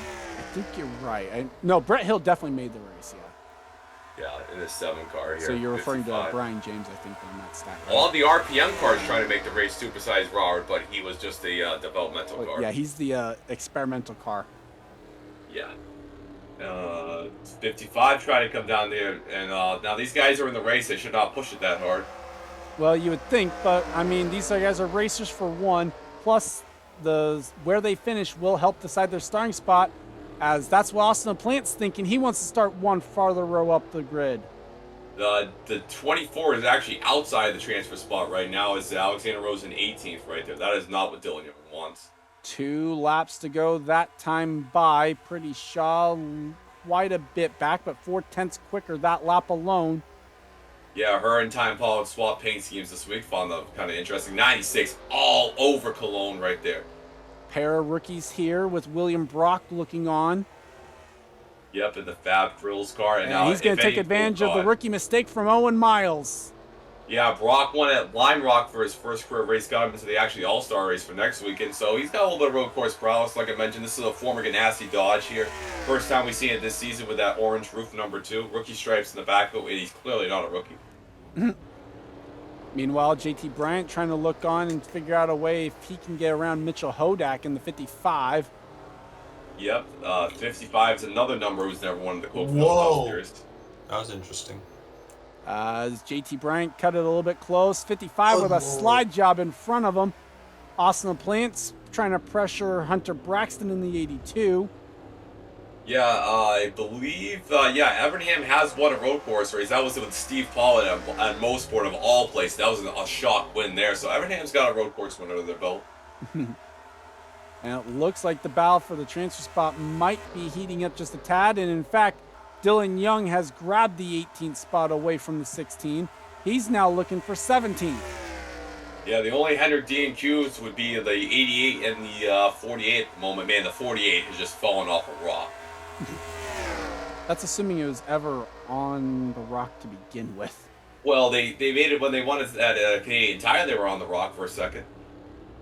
think you're right. No, Brett Hill definitely made the race, yeah. Yeah, in the 7 car here. So you're referring 55. to Brian James, I think, on that stack. Right? All the RPM cars trying to make the race too, besides Robert, but he was just a developmental car. Yeah, he's the experimental car. Yeah. 55 trying to come down there, and now these guys are in the race. They should not push it that hard. Well, you would think, but I mean, these guys are racers for one. Plus, where they finish will help decide their starting spot, as that's what Austin LaPlante's thinking. He wants to start one farther row up the grid. The 24 is actually outside the transfer spot right now. It's Alexander Rose in 18th right there. That is not what Dylan Young wants. 2 laps to go that time by. Pretty Shaw quite a bit back, but 4/10 quicker that lap alone. Yeah, her and Time Paul swap paint schemes this week. Found that kind of interesting. 96 all over Cologne right there. Pair of rookies here with William Brock looking on. Yep, in the Fab Grills car. And now he's going to take advantage of the rookie mistake from Owen Miles. Yeah, Brock won at Lime Rock for his first career race, got him into the actually All-Star race for next weekend, so he's got a little bit of road course prowess. Like I mentioned, this is a former Ganassi Dodge here. First time we've seen it this season with that orange roof number 2. Rookie stripes in the back, but he's clearly not a rookie. Meanwhile, JT Bryant trying to look on and figure out a way if he can get around Mitchell Hodak in the 55. Yep, 55 is another number who's never won the Coke Series. That was interesting. As JT Bryant cut it a little bit close. 55 with a slide job in front of him. Austin LaPlante's trying to pressure Hunter Braxton in the 82. Yeah, I believe, Evernham has won a road course race. That was with Steve Paul at Mosport of all places. That was a shock win there. So Evernham's got a road course win under their belt. And it looks like the battle for the transfer spot might be heating up just a tad. And in fact, Dylan Young has grabbed the 18th spot away from the 16. He's now looking for 17th. Yeah, the only Hendrick D&Qs would be the 88 and the 48 at the moment. Man, the 48 has just fallen off a rock. That's assuming it was ever on the rock to begin with. Well, they made it when they won it at Canadian Tire. They were on the rock for a second.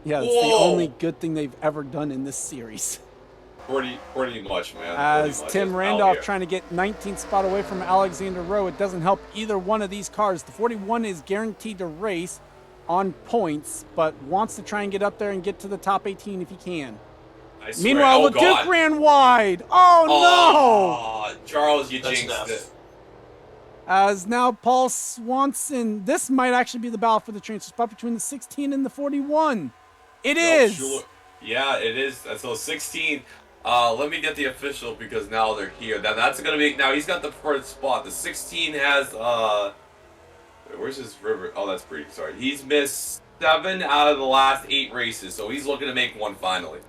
Yeah, it's the only good thing they've ever done in this series. Pretty much, man. As Tim Randolph trying to get 19th spot away from Alexander Rowe. It doesn't help either one of these cars. The 41 is guaranteed to race on points, but wants to try and get up there and get to the top 18 if he can. Meanwhile, LeDuc ran wide. Oh, no! Charles, you jinxed it. As now Paul Swanson, this might actually be the battle for the transfer spot between the 16 and the 41. It is. Sure. Yeah, it is. So 16. Let me get the official because now they're here. That's gonna be now. He's got the first spot. The 16 has where's his river? Oh, that's pretty. Sorry, he's missed 7 out of the last 8 races, so he's looking to make one finally.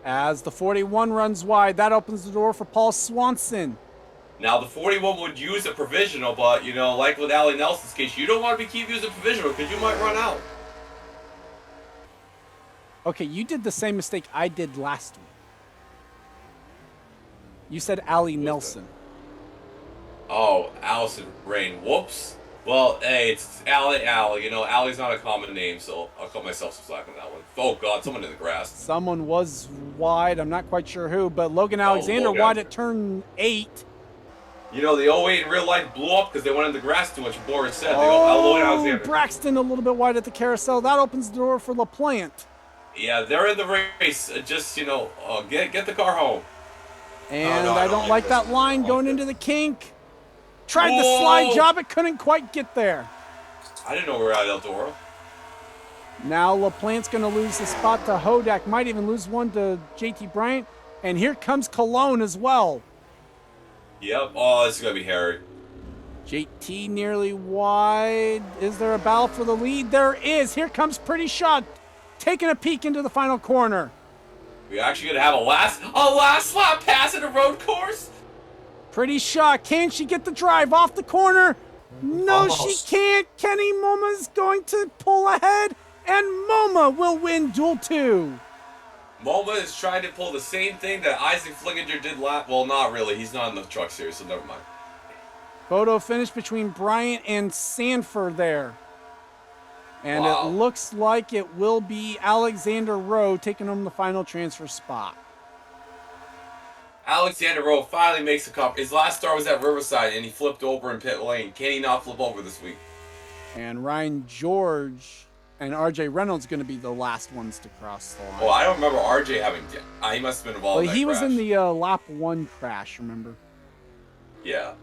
As the 41 runs wide, that opens the door for Paul Swanson. Now the 41 would use a provisional, but like with Allie Nelson's case, you don't want to keep using provisional because you might run out. Okay, you did the same mistake I did last week. You said Allie Nelson. Oh, Allison Rain. Whoops. Well, hey, it's Allie. Allie's not a common name, so I'll cut myself some slack on that one. Oh, God, someone in the grass. Someone was wide. I'm not quite sure who, but Logan Alexander wide at turn 8. The 08 in real life blew up because they went in the grass too much. Boris said. Logan Alexander. Braxton a little bit wide at the carousel. That opens the door for LaPlante. Yeah, they're in the race. Just, get the car home. And I don't like that line going into the kink. Tried the slide job, it couldn't quite get there. I didn't know we were at El Toro. Now LaPlante's going to lose the spot to Hodak. Might even lose one to JT Bryant. And here comes Cologne as well. Yep. Oh, this is going to be hairy. JT nearly wide. Is there a battle for the lead? There is. Here comes Pretty Shot. Taking a peek into the final corner. We're actually going to have a last lap pass at a road course? Pretty Shot. Can she get the drive off the corner? No, Almost. she can't. Kenny Moma's going to pull ahead, and Moma will win Duel 2. Moma is trying to pull the same thing that Isaac Flinginger did last. Well, not really. He's not in the truck series, so never mind. Photo finish between Bryant and Sanford there. And It looks like it will be Alexander Rowe taking home the final transfer spot. Alexander Rowe finally makes the cut. His last start was at Riverside, and he flipped over in pit lane. Can he not flip over this week? And Ryan George and RJ Reynolds going to be the last ones to cross the line. Oh, I don't remember RJ having. He must have been involved in that he was crash. in the lap 1 crash, remember? Yeah.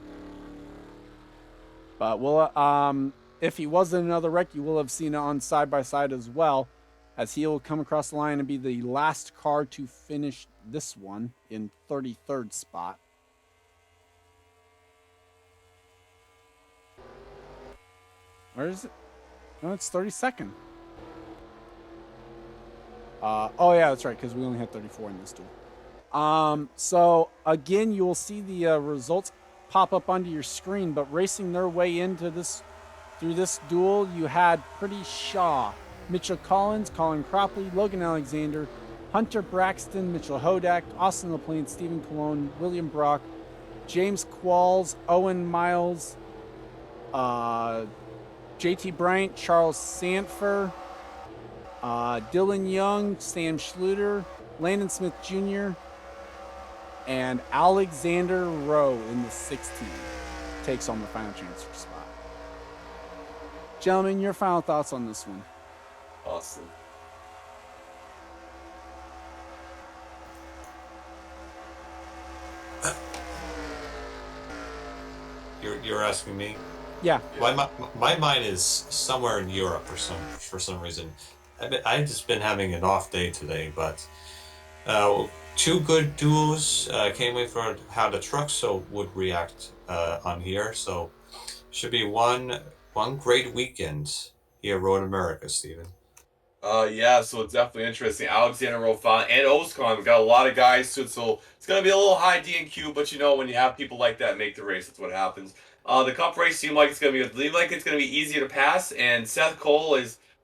But we'll, if he was in another wreck, you will have seen it on side-by-side as well. as he will come across the line and be the last car to finish this one in 33rd spot. Where is it? No, it's 32nd. Oh yeah, that's right, because we only had 34 in this duel. So again, you will see the results pop up onto your screen, but racing their way into this through this duel, you had Pretty Shaw, Mitchell Collins, Colin Cropley, Logan Alexander, Hunter Braxton, Mitchell Hodak, Austin LaPlante, Stephen Colon, William Brock, James Qualls, Owen Miles, JT Bryant, Charles Sanfer, Dylan Young, Sam Schluter, Landon Smith Jr., and Alexander Rowe in the 16 takes on the final transfer spot. Gentlemen, your final thoughts on this one? Awesome. You're asking me? Yeah. My mind is somewhere in Europe for some reason. I've just been having an off day today, but two good duels. Can't wait for how the trucks would react on here. So should be one great weekend here at Road America, Steven. Yeah, so it's definitely interesting. Alexander Rofan and Oscon, we've got a lot of guys to it, so it's gonna be a little high DNQ, but you know when you have people like that make the race, that's what happens. The cup race seems like it's gonna be easier to pass, and Seth Cole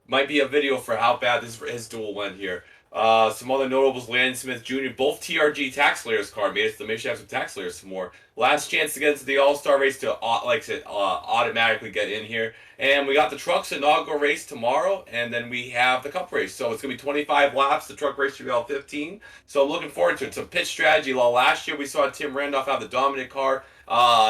might be a video for how bad his duel went here. Some other notables: Landon Smith Jr., both TRG tax layers car made it, so maybe should have some tax layers some more. Last chance to get into the All-Star race to, like I said, automatically get in here. And we got the trucks inaugural race tomorrow, and then we have the cup race. So it's going to be 25 laps. The truck race should be all 15. So I'm looking forward to it. It's a pitch strategy. Last year we saw Tim Randolph have the dominant car.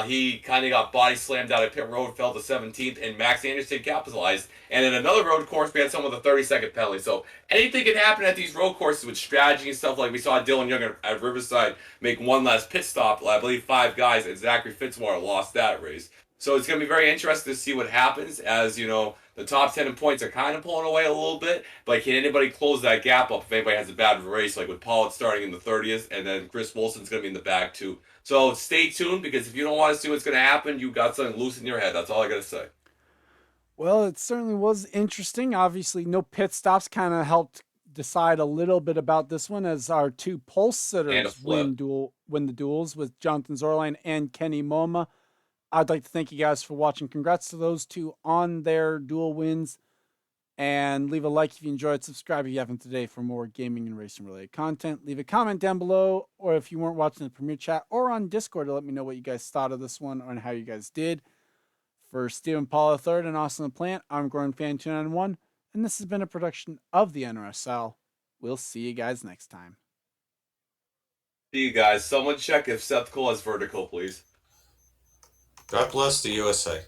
He kind of got body slammed out of pit road, fell to 17th, and Max Anderson capitalized. And in another road course, we had someone with a 30-second penalty. So anything can happen at these road courses with strategy and stuff. Like we saw Dylan Young at Riverside make one last pit stop. I believe 5 guys, and Zachary Fitzwater lost that race. So it's going to be very interesting to see what happens as, you know, the top 10 in points are kind of pulling away a little bit. But can anybody close that gap up if anybody has a bad race, like with Pollard starting in the 30th, and then Chris Wilson's going to be in the back too. So stay tuned, because if you don't want to see what's going to happen, you got something loose in your head. That's all I got to say. Well, it certainly was interesting. Obviously, no pit stops kind of helped decide a little bit about this one, as our two pole And a sitters flip. win the duels with Jonathan Zorline and Kenny Moma. I'd like to thank you guys for watching. Congrats to those two on their dual wins. And leave a like if you enjoyed. Subscribe if you haven't today for more gaming and racing related content. Leave a comment down below, or if you weren't watching the premiere chat or on Discord, to let me know what you guys thought of this one and how you guys did. For Stephen Paul III and Austin LaPlante, I'm Gordon Fan 291, and this has been a production of the NRSL. We'll see you guys next time. See you guys. Someone check if Seth Cole has vertical, please. God bless the USA.